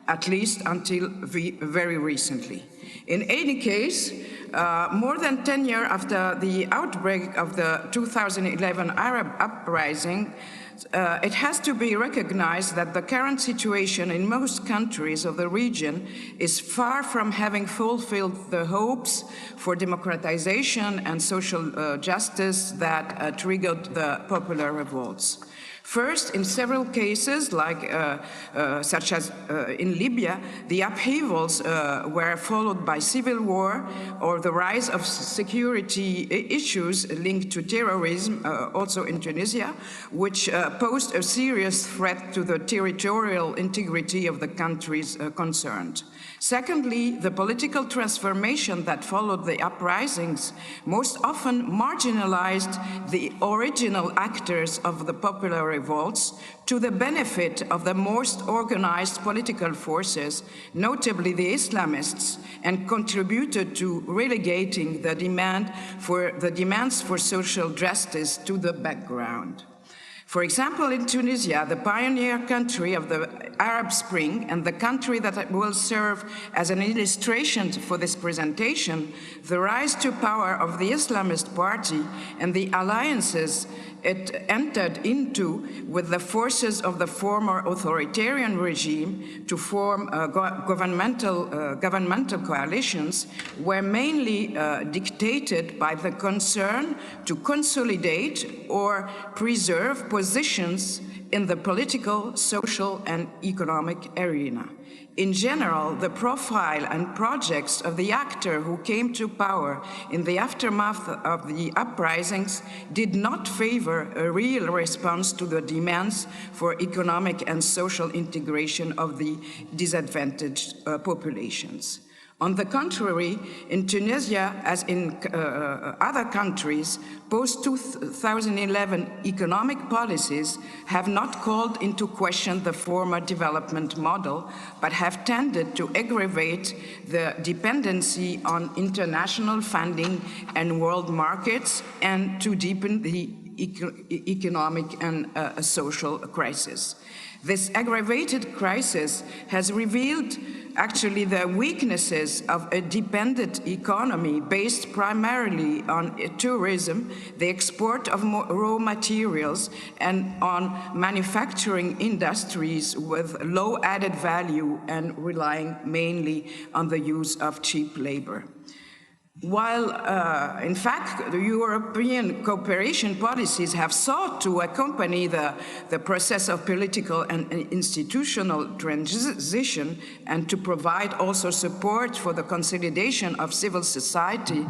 at least until very recently. In any case, more than 10 years after the outbreak of the 2011 Arab uprising, it has to be recognized that the current situation in most countries of the region is far from having fulfilled the hopes for democratization and social justice that triggered the popular revolts. First, in several cases, like such as in Libya, the upheavals were followed by civil war or the rise of security issues linked to terrorism, also in Tunisia, which posed a serious threat to the territorial integrity of the countries concerned. Secondly, the political transformation that followed the uprisings most often marginalized the original actors of the popular revolts to the benefit of the most organized political forces, notably the Islamists, and contributed to relegating the demands for social justice to the background. For example, in Tunisia, the pioneer country of the Arab Spring and the country that will serve as an illustration for this presentation, the rise to power of the Islamist Party and the alliances it entered into with the forces of the former authoritarian regime to form governmental coalitions were mainly dictated by the concern to consolidate or preserve positions in the political, social, and economic arena. In general, the profile and projects of the actor who came to power in the aftermath of the uprisings did not favor a real response to the demands for economic and social integration of the disadvantaged populations. On the contrary, in Tunisia, as in other countries, post-2011 economic policies have not called into question the former development model, but have tended to aggravate the dependency on international funding and world markets and to deepen the economic and social crisis. This aggravated crisis has revealed actually the weaknesses of a dependent economy based primarily on tourism, the export of raw materials, and on manufacturing industries with low added value and relying mainly on the use of cheap labor. While, in fact, the European cooperation policies have sought to accompany the process of political and institutional transition and to provide also support for the consolidation of civil society,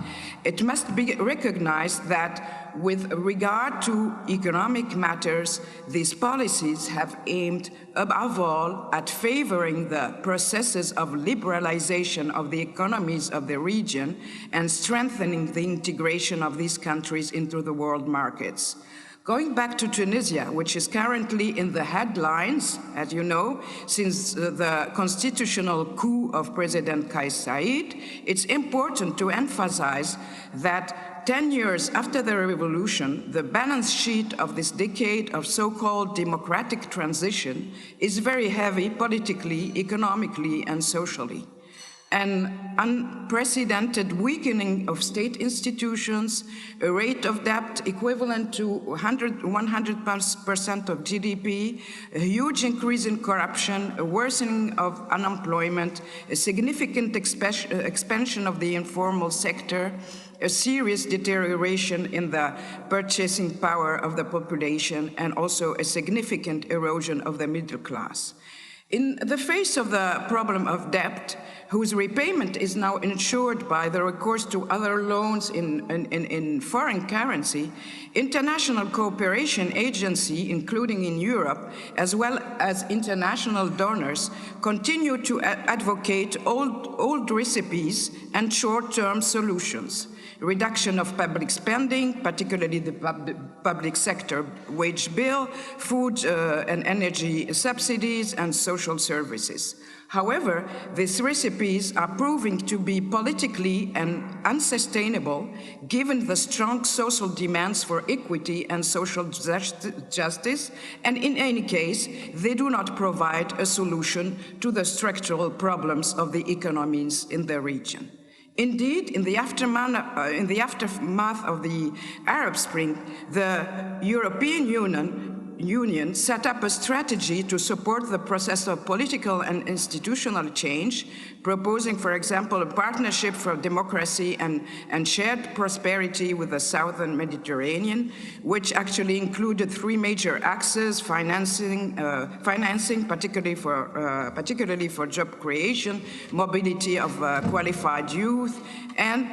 it must be recognized that with regard to economic matters, these policies have aimed above all at favoring the processes of liberalization of the economies of the region and strengthening the integration of these countries into the world markets. Going back to Tunisia, which is currently in the headlines, as you know, since the constitutional coup of President Kais Saied, it's important to emphasize that 10 years after the revolution, the balance sheet of this decade of so-called democratic transition is very heavy politically, economically, and socially. An unprecedented weakening of state institutions, a rate of debt equivalent to 100% of GDP, a huge increase in corruption, a worsening of unemployment, a significant expansion of the informal sector, a serious deterioration in the purchasing power of the population, and also a significant erosion of the middle class. In the face of the problem of debt, whose repayment is now ensured by the recourse to other loans in foreign currency, international cooperation agencies, including in Europe, as well as international donors, continue to advocate old recipes and short-term solutions. Reduction of public spending, particularly the public sector wage bill, food and energy subsidies, and social services. However, these recipes are proving to be politically unsustainable given the strong social demands for equity and social justice, and in any case, they do not provide a solution to the structural problems of the economies in the region. Indeed, in the aftermath of the Arab Spring, the European Union set up a strategy to support the process of political and institutional change, proposing, for example, a partnership for democracy and shared prosperity with the Southern Mediterranean, which actually included three major axes: financing, particularly for job creation, mobility of qualified youth, and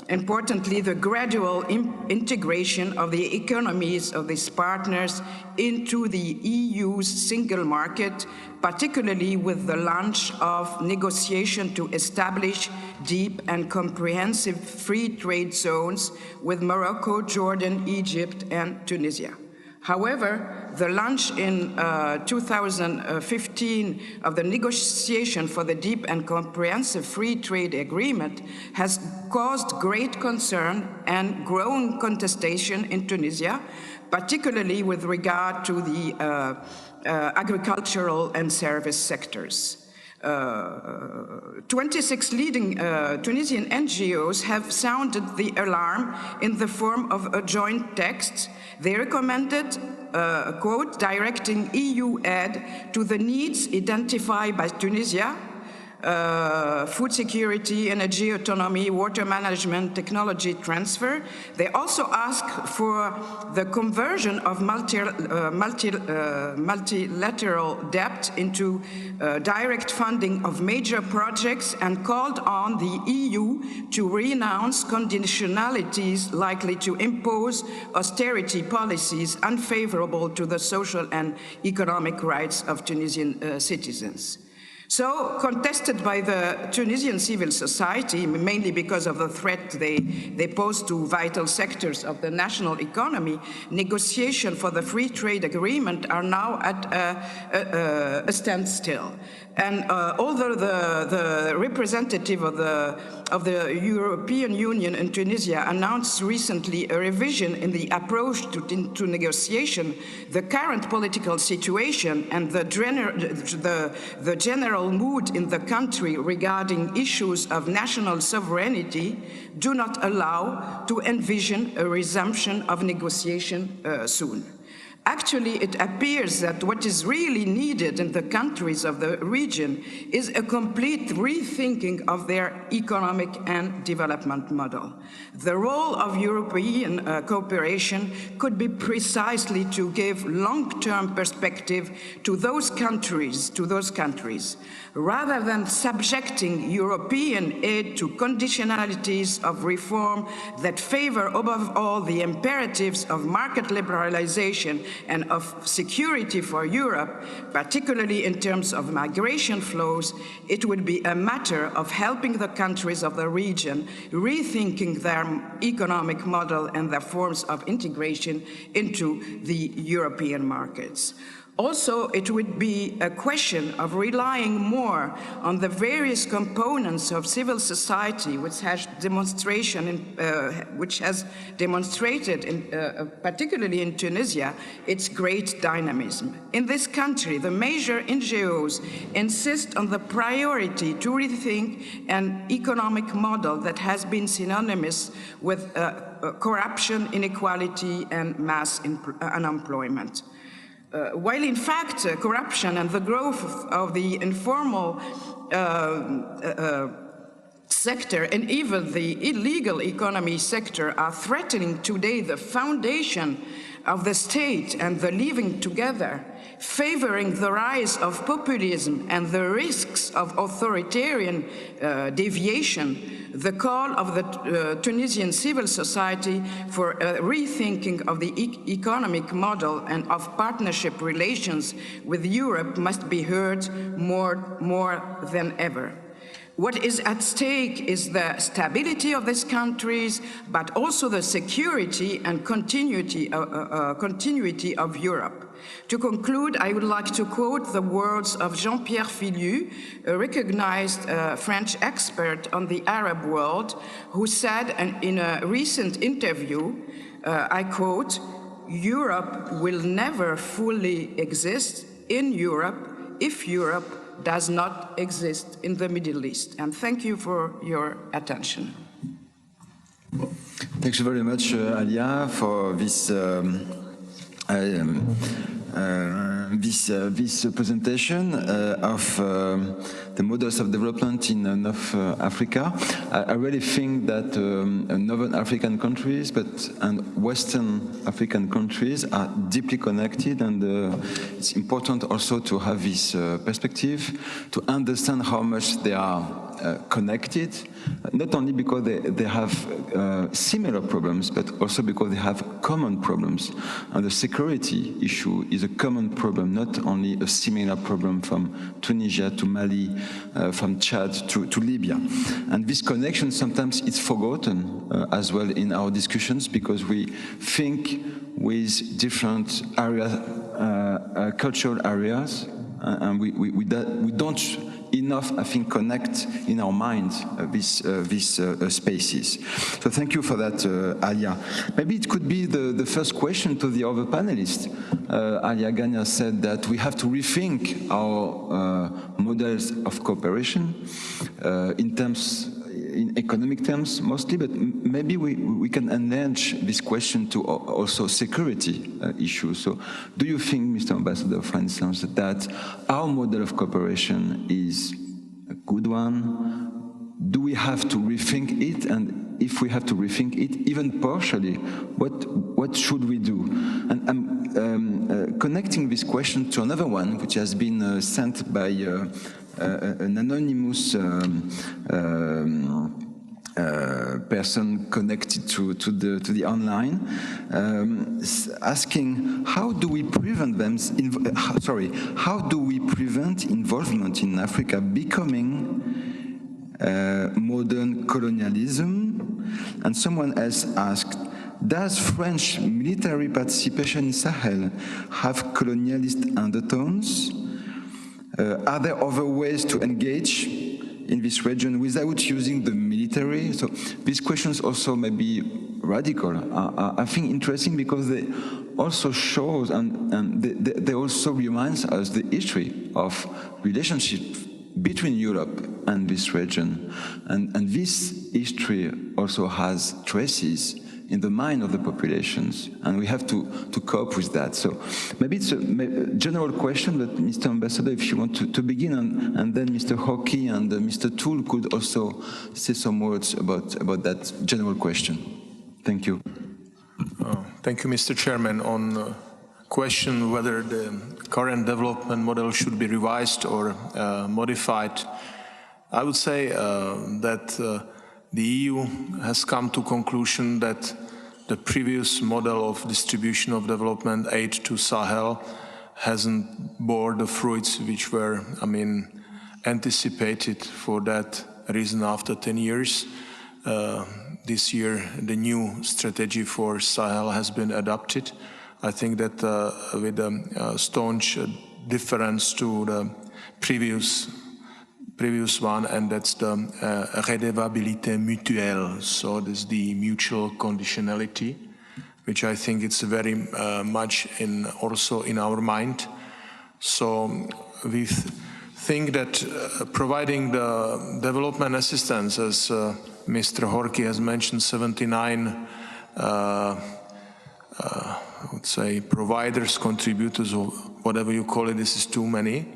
importantly, the gradual integration of the economies of these partners into the EU's single market, particularly with the launch of negotiation to establish deep and comprehensive free trade zones with Morocco, Jordan, Egypt, and Tunisia. However, the launch in 2015 of the negotiation for the deep and comprehensive free trade agreement has caused great concern and growing contestation in Tunisia, particularly with regard to the agricultural and service sectors. 26 leading Tunisian NGOs have sounded the alarm in the form of a joint text. They recommended, quote, directing EU aid to the needs identified by Tunisia, food security, energy autonomy, water management, technology transfer. They also ask for the conversion of multilateral debt into direct funding of major projects, and called on the EU to renounce conditionalities likely to impose austerity policies unfavorable to the social and economic rights of Tunisian citizens. So, contested by the Tunisian civil society, mainly because of the threat they pose to vital sectors of the national economy, negotiations for the free trade agreement are now at a standstill. And although the representative of the of the European Union and Tunisia announced recently a revision in the approach to negotiation, the current political situation and the general mood in the country regarding issues of national sovereignty do not allow to envision a resumption of negotiation soon. Actually, it appears that what is really needed in the countries of the region is a complete rethinking of their economic and development model. The role of European cooperation could be precisely to give long-term perspective to those countries, rather than subjecting European aid to conditionalities of reform that favor above all the imperatives of market liberalization and of security for Europe, particularly in terms of migration flows. It would be a matter of helping the countries of the region rethinking their economic model and their forms of integration into the European markets. Also, it would be a question of relying more on the various components of civil society, which has demonstrated, particularly in Tunisia, its great dynamism. In this country, the major NGOs insist on the priority to rethink an economic model that has been synonymous with corruption, inequality, and mass unemployment. While in fact corruption and the growth of the informal sector and even the illegal economy sector are threatening today the foundation of the state and the living together, favoring the rise of populism and the risks of authoritarian deviation, the call of the Tunisian civil society for a rethinking of the economic model and of partnership relations with Europe must be heard more than ever. What is at stake is the stability of these countries, but also the security and continuity of Europe. To conclude, I would like to quote the words of Jean-Pierre Filiu, a recognized French expert on the Arab world, who said in a recent interview, I quote, "Europe will never fully exist in Europe if Europe does not exist in the Middle East." And thank you for your attention. Thank you very much, Alia, for this this presentation of the models of development in North Africa. I really think that Northern African countries and Western African countries are deeply connected, and it's important also to have this perspective, to understand how much they are connected, not only because they have similar problems, but also because they have common problems. And the security issue is a common problem, not only a similar problem from Tunisia to Mali, from Chad to Libya. And this connection sometimes is forgotten as well in our discussions, because we think with different areas, cultural areas, and we don't enough, I think, connect in our minds these spaces. So thank you for that, Alia. Maybe it could be the first question to the other panelists. Alia Gana said that we have to rethink our models of cooperation in economic terms mostly, but maybe we can enlarge this question to also security issues. So do you think, Mr. Ambassador, for instance, that our model of cooperation is a good one? Do we have to rethink it? And if we have to rethink it, even partially, what should we do? And I'm connecting this question to another one, which has been sent by an anonymous person connected to the online, asking how do we prevent involvement in Africa becoming modern colonialism? And someone else asked, does French military participation in Sahel have colonialist undertones? Are there other ways to engage in this region without using the military? So these questions also may be radical. I think interesting because they also shows and they also reminds us the history of relationship between Europe and this region. And this history also has traces in the mind of the populations, and we have to cope with that. So maybe it's a general question, but Mr. Ambassador, if you want to begin, and then Mr. Horký and Mr. Tull could also say some words about that general question. Thank you. Thank you, Mr. Chairman. On question whether the current development model should be revised or modified, I would say that the EU has come to conclusion that the previous model of distribution of development aid to Sahel hasn't bore the fruits which were, anticipated. For that reason, after 10 years, this year the new strategy for Sahel has been adopted. I think that with a staunch difference to the previous one, and that's the redevabilité mutuelle. So this is the mutual conditionality, which I think it's very much also in our mind. So we think that providing the development assistance, as Mr. Horký has mentioned, 79 I would say providers, contributors, or whatever you call it, this is too many.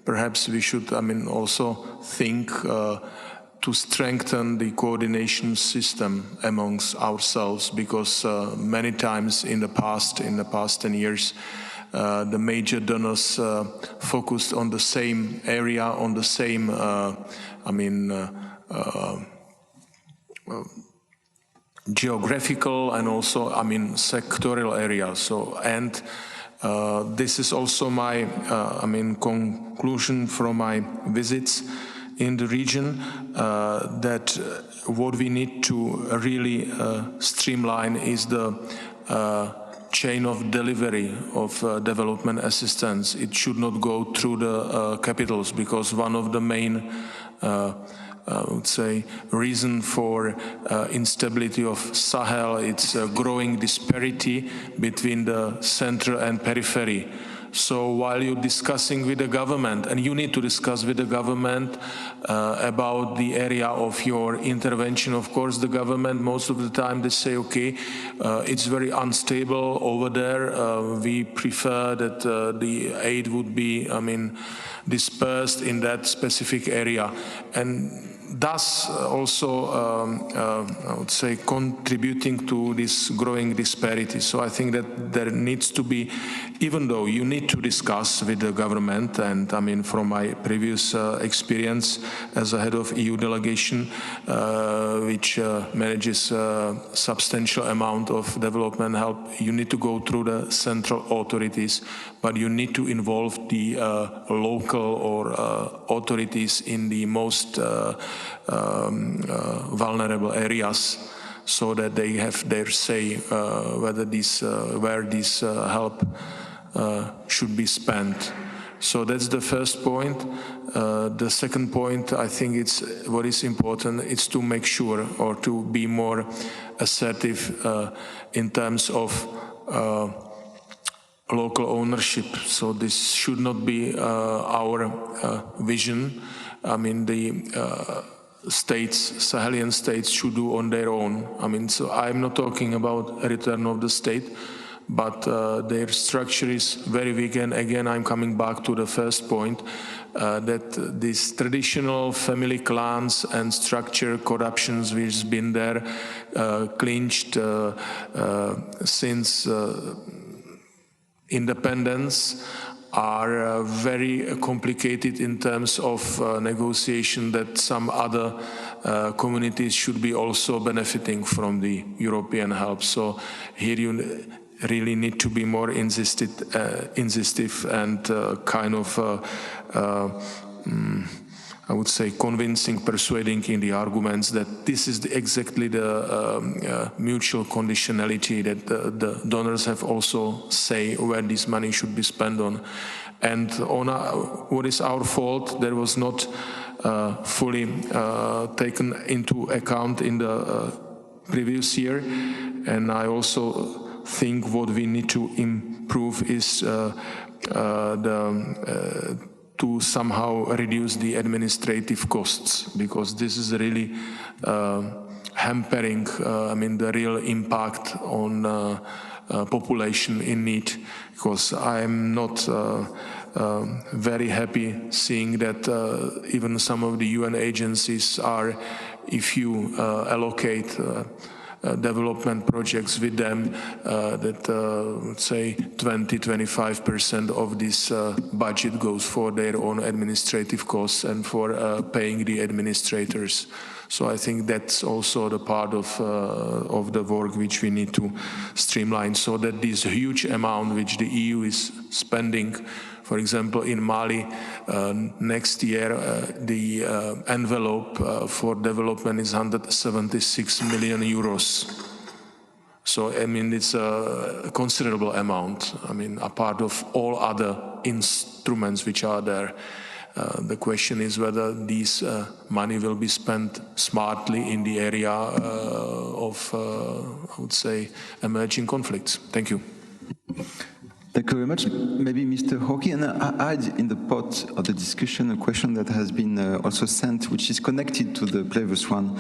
Perhaps we should, also think to strengthen the coordination system amongst ourselves, because many times in the past 10 years, the major donors focused on the same area, on the same, geographical and also, sectorial area. So, and this is also my, conclusion from my visits in the region, that what we need to really streamline is the chain of delivery of development assistance. It should not go through the capitals, because one of the main I would say reason for instability of Sahel, it's a growing disparity between the center and periphery. So while you're discussing with the government, and you need to discuss with the government about the area of your intervention, of course the government most of the time they say, okay, it's very unstable over there, we prefer that the aid would be dispersed in that specific area, and thus also I would say contributing to this growing disparity. So I think that there needs to be, even though you need to discuss with the government, and from my previous experience as a head of EU delegation, which manages a substantial amount of development help, you need to go through the central authorities, but you need to involve the local or authorities in the most vulnerable areas, so that they have their say whether this where this help should be spent. So that's the first point. The second point, I think it's what is important, is to make sure, or to be more assertive in terms of local ownership. So this should not be our vision. The states, Sahelian states, should do on their own. So I'm not talking about a return of the state, but their structure is very weak. And again, I'm coming back to the first point, that these traditional family clans and structure corruptions which has been there, clinched since independence, are very complicated in terms of negotiation, that some other communities should be also benefiting from the European help. So here you really need to be more insistive and kind of I would say convincing, persuading in the arguments that this is exactly the mutual conditionality, that the donors have also say where this money should be spent on. And on what is our fault, there was not fully taken into account in the previous year. And I also think what we need to improve is to somehow reduce the administrative costs, because this is really hampering, the real impact on population in need. Because I'm not very happy seeing that even some of the UN agencies are, if you allocate development projects with them, that let's say 20–25% of this budget goes for their own administrative costs and for paying the administrators. So I think that's also the part of the work which we need to streamline, so that this huge amount which the EU is spending, for example, in Mali, next year the envelope for development is 176 million euros. So, it's a considerable amount, a part of all other instruments which are there. The question is whether this money will be spent smartly in the area of, I would say, emerging conflicts. Thank you. Thank you very much. Maybe Mr. Horký, and I add in the pot of the discussion a question that has been also sent, which is connected to the previous one.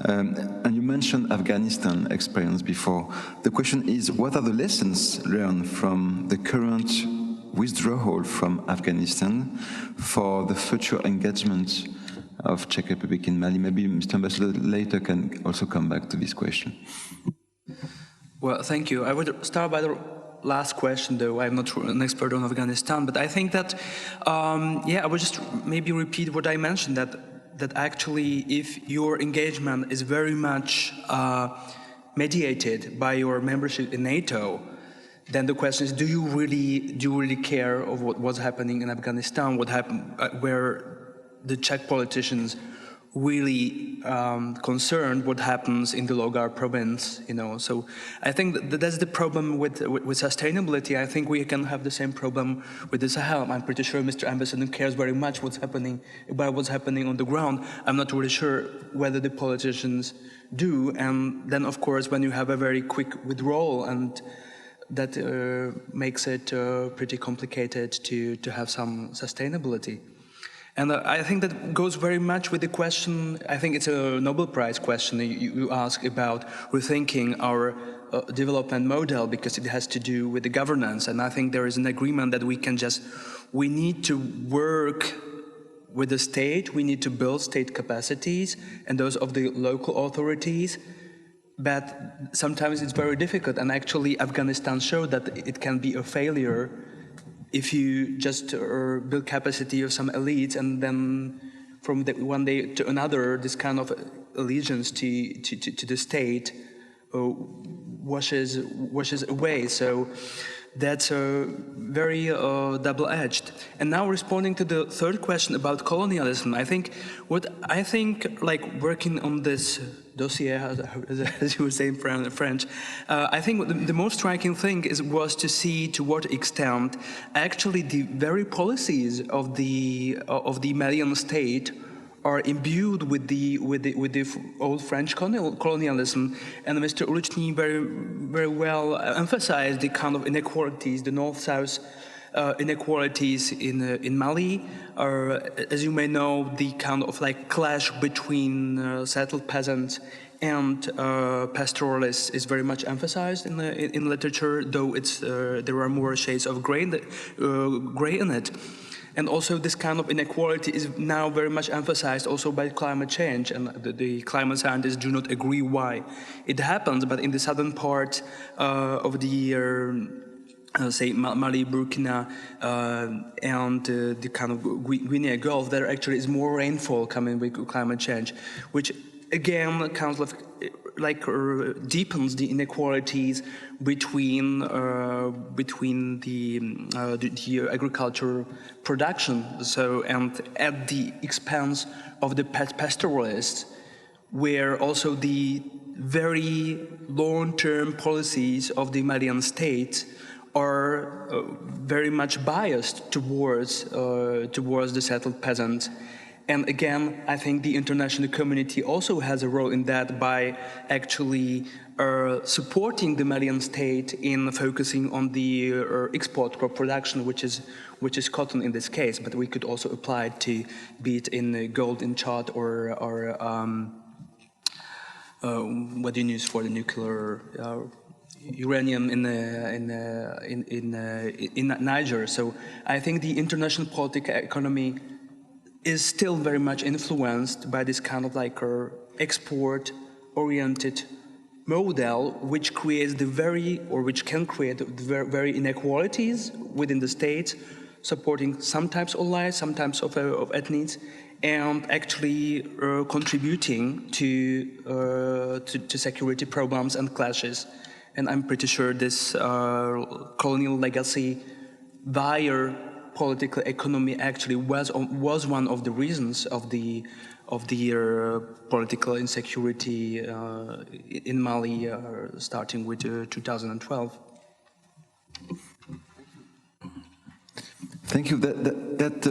And you mentioned Afghanistan experience before. The question is, what are the lessons learned from the current withdrawal from Afghanistan for the future engagement of Czech Republic in Mali? Maybe Mr. Ambassador later can also come back to this question. Well, thank you. I would start by the last question, though I'm not an expert on Afghanistan, but I think that, I would just maybe repeat what I mentioned, that actually if your engagement is very much mediated by your membership in NATO, then the question is, do you really care of what was happening in Afghanistan, what happened, where the Czech politicians really concerned what happens in the Logar province, So I think that's the problem with sustainability. I think we can have the same problem with the Sahel. I'm pretty sure Mr. Ambassador cares very much about what's happening on the ground. I'm not really sure whether the politicians do. And then, of course, when you have a very quick withdrawal, and that makes it pretty complicated to have some sustainability. And I think that goes very much with the question, I think it's a Nobel Prize question you ask about rethinking our development model, because it has to do with the governance. And I think there is an agreement that we need to work with the state, we need to build state capacities and those of the local authorities. But sometimes it's very difficult, and actually Afghanistan showed that it can be a failure if you just build capacity of some elites, and then from one day to another, this kind of allegiance to the state washes away. So that's very double-edged. And now responding to the third question about colonialism, I think like working on this dossier, as you would say in French, I think the most striking thing was to see to what extent actually the very policies of the Malian state are imbued with the old French colonialism, and Mr. Uličný very well emphasized the kind of inequalities, the north-south inequalities in Mali, as you may know, the kind of like clash between settled peasants and pastoralists is very much emphasized in literature, though there are more shades of gray in it. And also this kind of inequality is now very much emphasized also by climate change, and the climate scientists do not agree why it happens, but in the southern part of the say Mali, Burkina, and the kind of Guinea Gulf, there actually is more rainfall coming with climate change, which again kind of like deepens the inequalities between the agricultural production, so, and at the expense of the pastoralists, where also the very long-term policies of the Malian state are very much biased towards the settled peasants. And again, I think the international community also has a role in that by actually supporting the Malian state in focusing on the export crop production, which is cotton in this case. But we could also apply it to be it in gold in Chad or what do you use for the nuclear uranium in Niger. So I think the international political economy is still very much influenced by this kind of like export-oriented model, which creates which can create the very inequalities within the state, supporting some types of lives, some types of ethnies, and actually contributing to security problems and clashes. And I'm pretty sure this colonial legacy via political economy actually was one of the reasons of the political insecurity in Mali, starting with 2012. Thank you. That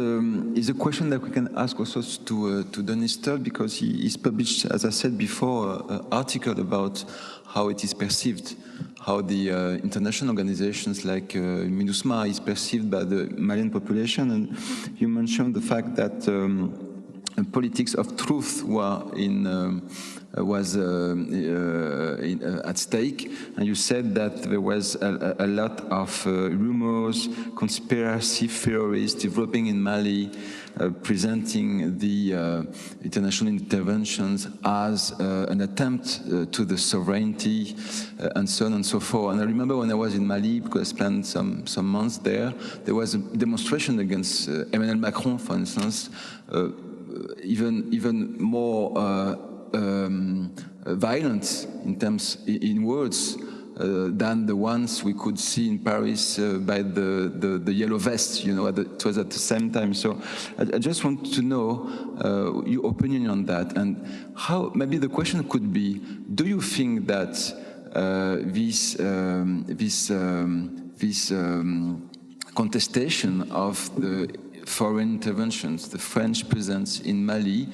is a question that we can ask also to Denis Tull, because he's published, as I said before, an article about how it is perceived, how the international organizations like MINUSMA is perceived by the Malian population. And you mentioned the fact that politics of truth was at stake, and you said that there was a lot of rumors, conspiracy theories developing in Mali, presenting the international interventions as an attempt to the sovereignty, and so on and so forth. And I remember when I was in Mali, because I spent some months there was a demonstration against Emmanuel Macron, for instance, even more violent in words than the ones we could see in Paris by the yellow vests, you know, it was at the same time. So I just want to know your opinion on that, and how, maybe the question could be, do you think that this contestation of the foreign interventions, the French presence in Mali,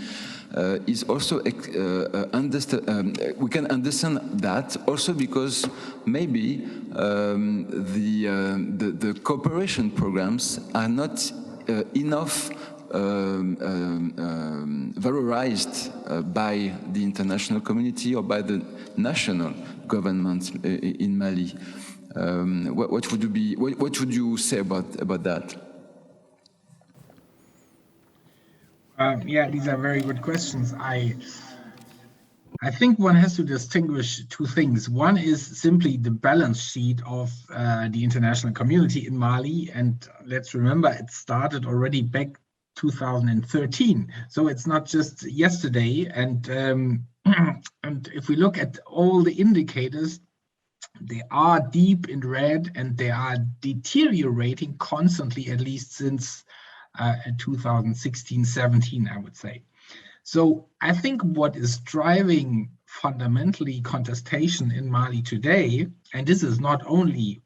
is also we can understand that also because maybe the cooperation programs are not enough valorized by the international community or by the national government in Mali. What would you say about that? Yeah, these are very good questions. I think one has to distinguish two things. One is simply the balance sheet of the international community in Mali, and let's remember it started already back 2013, so it's not just yesterday. And and if we look at all the indicators, they are deep in red, and they are deteriorating constantly, at least since 2016-17, I would say. So I think what is driving fundamentally contestation in Mali today, and this is not only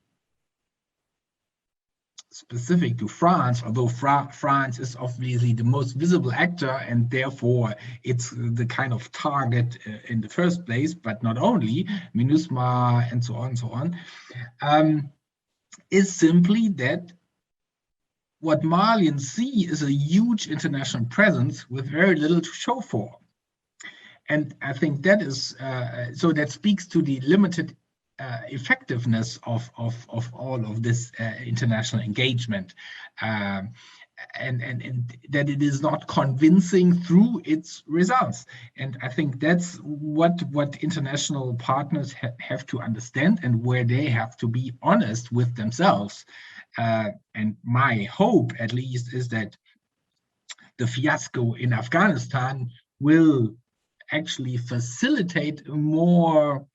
specific to France, although France is obviously the most visible actor, and therefore it's the kind of target in the first place, but not only, MINUSMA and so on, is simply that what Malians see is a huge international presence with very little to show for. And I think that is, so that speaks to the limited effectiveness of all of this international engagement, and that it is not convincing through its results. And I think that's what international partners have to understand, and where they have to be honest with themselves. And my hope, at least, is that the fiasco in Afghanistan will actually facilitate a more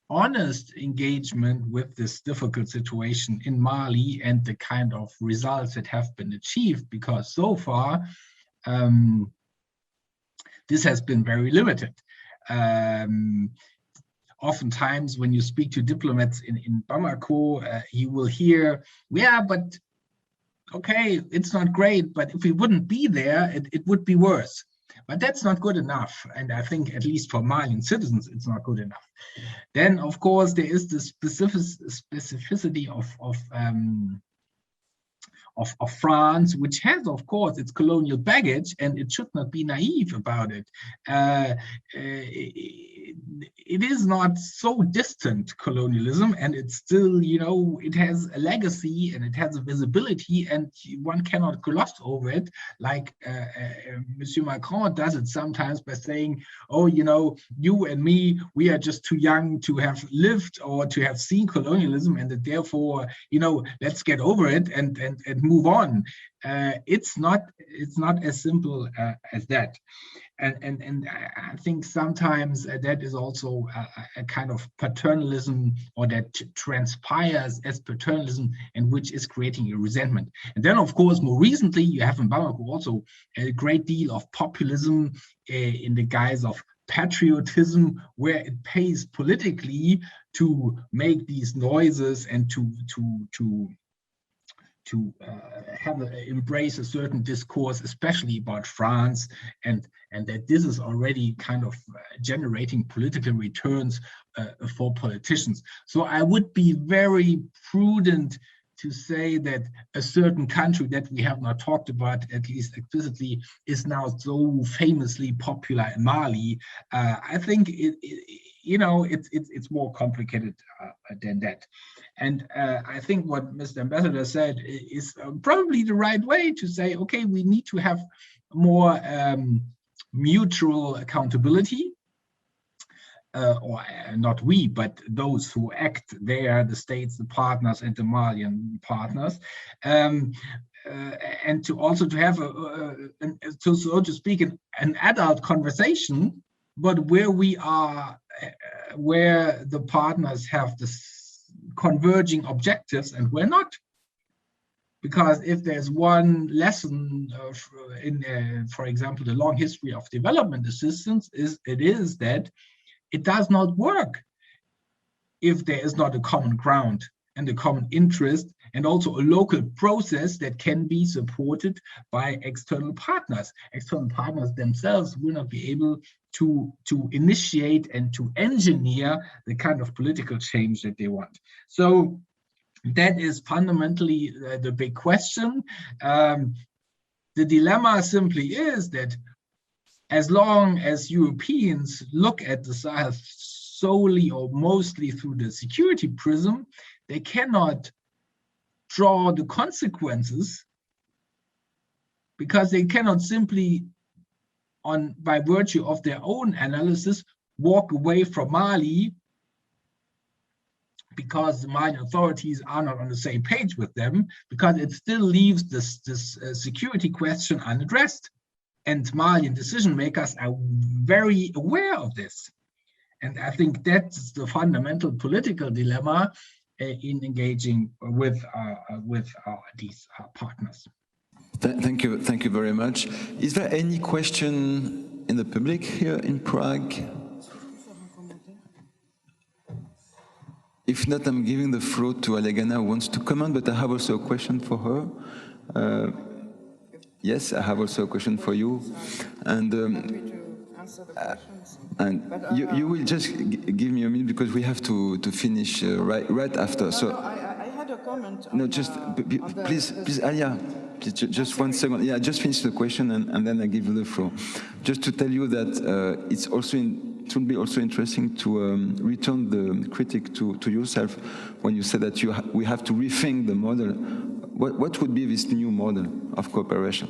honest engagement with this difficult situation in Mali and the kind of results that have been achieved, because so far this has been very limited. Oftentimes when you speak to diplomats in Bamako, you will hear, yeah, but okay, it's not great, but if we wouldn't be there, it would be worse. But that's not good enough, and I think at least for Malian citizens, it's not good enough. Then, of course, there is the specificity of France, which has, of course, its colonial baggage, and it should not be naive about it. It is not so distant, colonialism, and it's still, you know, it has a legacy and it has a visibility, and one cannot gloss over it, like Monsieur Macron does it sometimes by saying, oh, you know, you and me, we are just too young to have lived or to have seen colonialism, and that therefore, you know, let's get over it and move on. It's not as simple as that. And I think sometimes that is also a kind of paternalism, or that transpires as paternalism, and which is creating a resentment. And then, of course, more recently, you have in Bamako also a great deal of populism in the guise of patriotism, where it pays politically to make these noises and to embrace a certain discourse, especially about France, and that this is already kind of generating political returns for politicians. So I would be very prudent to say that a certain country that we have not talked about, at least explicitly, is now so famously popular in Mali. I think it's more complicated than that. And I think what Mr. Ambassador said is probably the right way to say, okay, we need to have more mutual accountability, or not we, but those who act there, the states, the partners, and the Malian partners, and to also to have so to speak, an adult conversation, but where we are, where the partners have this converging objectives and we're not. Because if there's one lesson in, for example, the long history of development assistance, it is that it does not work if there is not a common ground and a common interest, and also a local process that can be supported by external partners. External partners themselves will not be able to initiate and to engineer the kind of political change that they want. So that is fundamentally the big question. The dilemma simply is that as long as Europeans look at the Sahel solely or mostly through the security prism, they cannot draw the consequences, because they cannot simply, by virtue of their own analysis, walk away from Mali because the Malian authorities are not on the same page with them, because it still leaves this security question unaddressed. And Malian decision makers are very aware of this. And I think that's the fundamental political dilemma in engaging with these partners. Thank you very much. Is there any question in the public here in Prague? If not, I'm giving the floor to Alia, who wants to comment, but I have also a question for her. Yes, I have also a question for you. And you will just give me a minute, because we have to finish right after. So I had a comment. No, just please, Alia, just 1 second. Yeah, just finish the question, and then I give you the floor. Just to tell you that it will be also interesting to return the critique to yourself when you said that we have to rethink the model. What would be this new model of cooperation?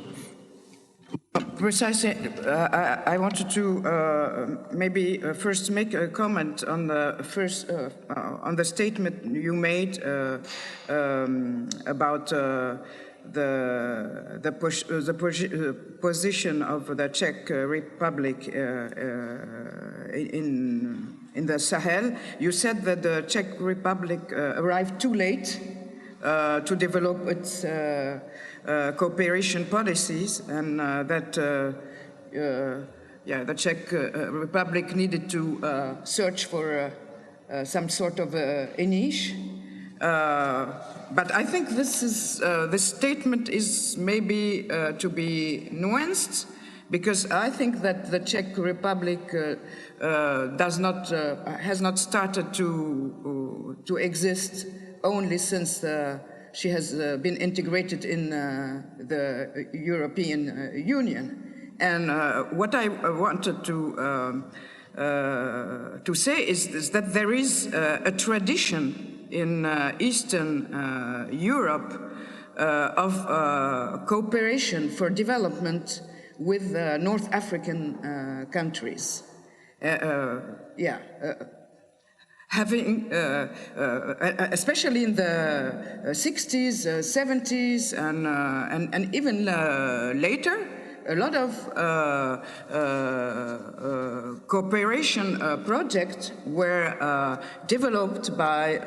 Precisely, I wanted to maybe first make a comment on the statement you made about the position of the Czech Republic in the Sahel. You said that the Czech Republic arrived too late to develop its cooperation policies, and that the Czech Republic needed to search for some sort of a niche. But I think this statement is maybe to be nuanced, because I think that the Czech Republic has not started to exist only since she has been integrated in the European Union. And what I wanted to say is that there is a tradition in Eastern Europe of cooperation for development with North African countries. Having, especially in the 60s, 70s, and even later, a lot of cooperation projects were developed by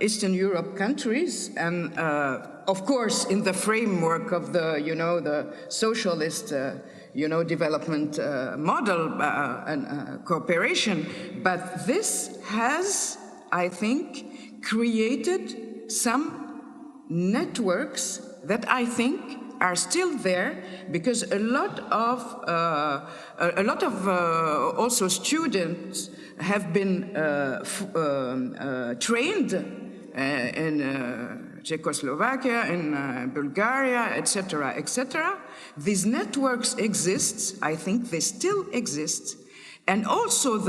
Eastern Europe countries, and of course in the framework of the, the socialist, development model and cooperation. But this has, I think, created some networks that I think are still there, because a lot of also students have been trained in Czechoslovakia, in Bulgaria, etc., etc. These networks exist. I think they still exist, and also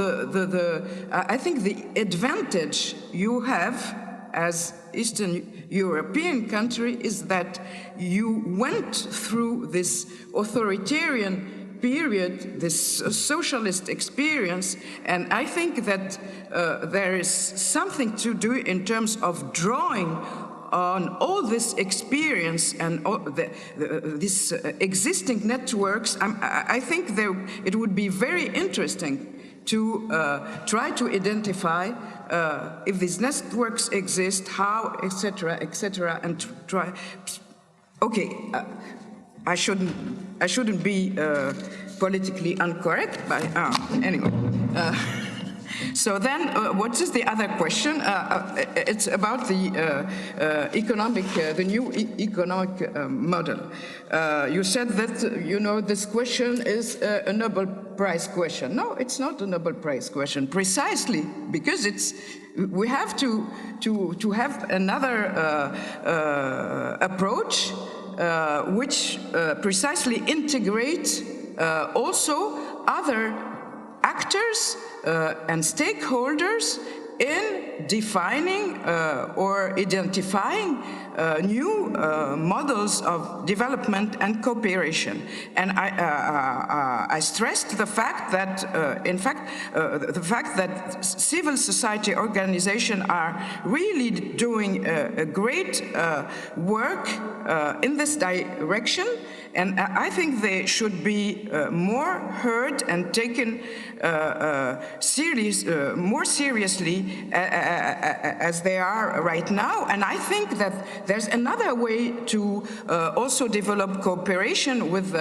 I think the advantage you have as Eastern European country is that you went through this authoritarian period, this socialist experience, and I think that there is something to do in terms of drawing on all this experience and all these existing networks. I think it would be very interesting to try to identify if these networks exist, how, etc., and try. Okay, I shouldn't be politically incorrect, but anyway. So then, what is the other question? It's about the the new economic model. You said that, this question is a Nobel Prize question. No, it's not a Nobel Prize question, precisely because we have to have another approach which precisely integrates also other actors and stakeholders in defining or identifying new models of development and cooperation. And I stressed the fact that, in fact, the fact that civil society organizations are really doing a great work in this direction. And I think they should be more heard and taken more seriously as they are right now. And I think that there's another way to also develop cooperation with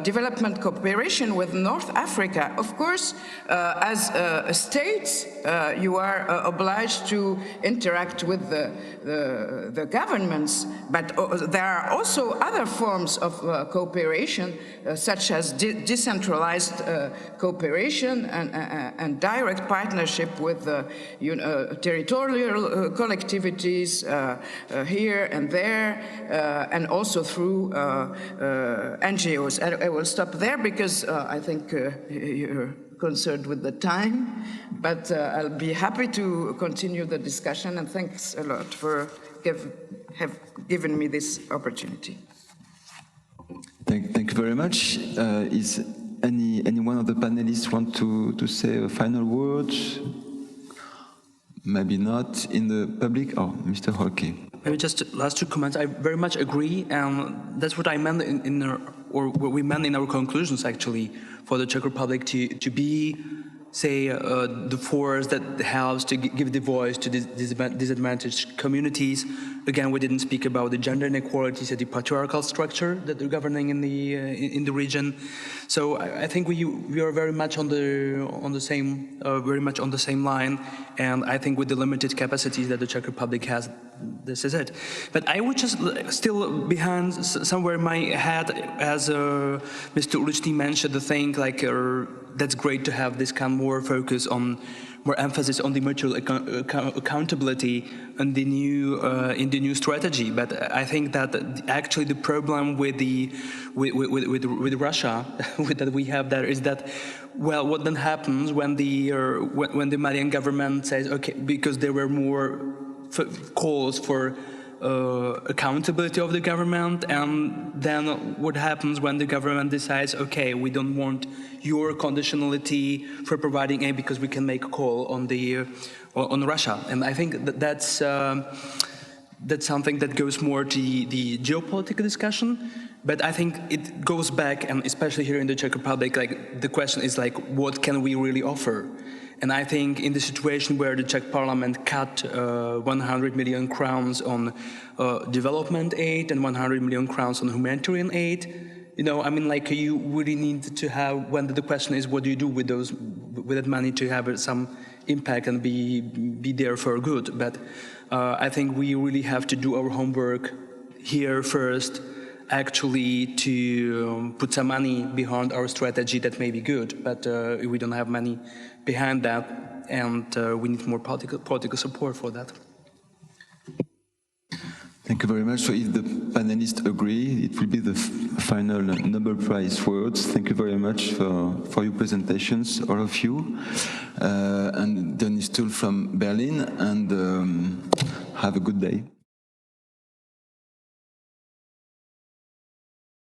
development cooperation with North Africa. Of course, as states, you are obliged to interact with the governments, but there are also other forms of cooperation, such as decentralized cooperation and direct partnership with territorial collectivities here and there, and also through NGOs. I will stop there because I think you're concerned with the time, but I'll be happy to continue the discussion, and thanks a lot for have given me this opportunity. Thank you very much. Is any one of the panelists want to say a final word? Maybe not in the public. Oh, Mr. Horký. Maybe just last two comments. I very much agree, and that's what I meant or what we meant in our conclusions, actually, for the Czech Republic to be, say, the force that helps to give the voice to disadvantaged communities. Again, we didn't speak about the gender inequalities and the patriarchal structure that are governing in the region. So I think we are very much on the same line. And I think with the limited capacities that the Czech Republic has, this is it. But I would just still behind somewhere in my head, as Mr. Uličný mentioned, the thing like that's great to have this kind of more emphasis on the mutual accountability and the new in the new strategy. But I think that actually the problem with Russia that we have there is that, well, what then happens when the Malian government says, okay, because there were more calls for accountability of the government, and then what happens when the government decides, okay, we don't want your conditionality for providing aid because we can make a call on Russia. And I think that's something that goes more to the geopolitical discussion. But I think it goes back, and especially here in the Czech Republic, like the question is like, what can we really offer? And I think in the situation where the Czech Parliament cut 100 million crowns on development aid and 100 million crowns on humanitarian aid, you know, I mean, like you really need to have, when the question is, what do you do with that money to have some impact and be there for good? But I think we really have to do our homework here first, actually to put some money behind our strategy that may be good, but we don't have money behind that, and we need more political support for that. Thank you very much. So if the panelists agree, it will be the final Nobel Prize words. Thank you very much for your presentations, all of you. And Denis Tull from Berlin, and have a good day.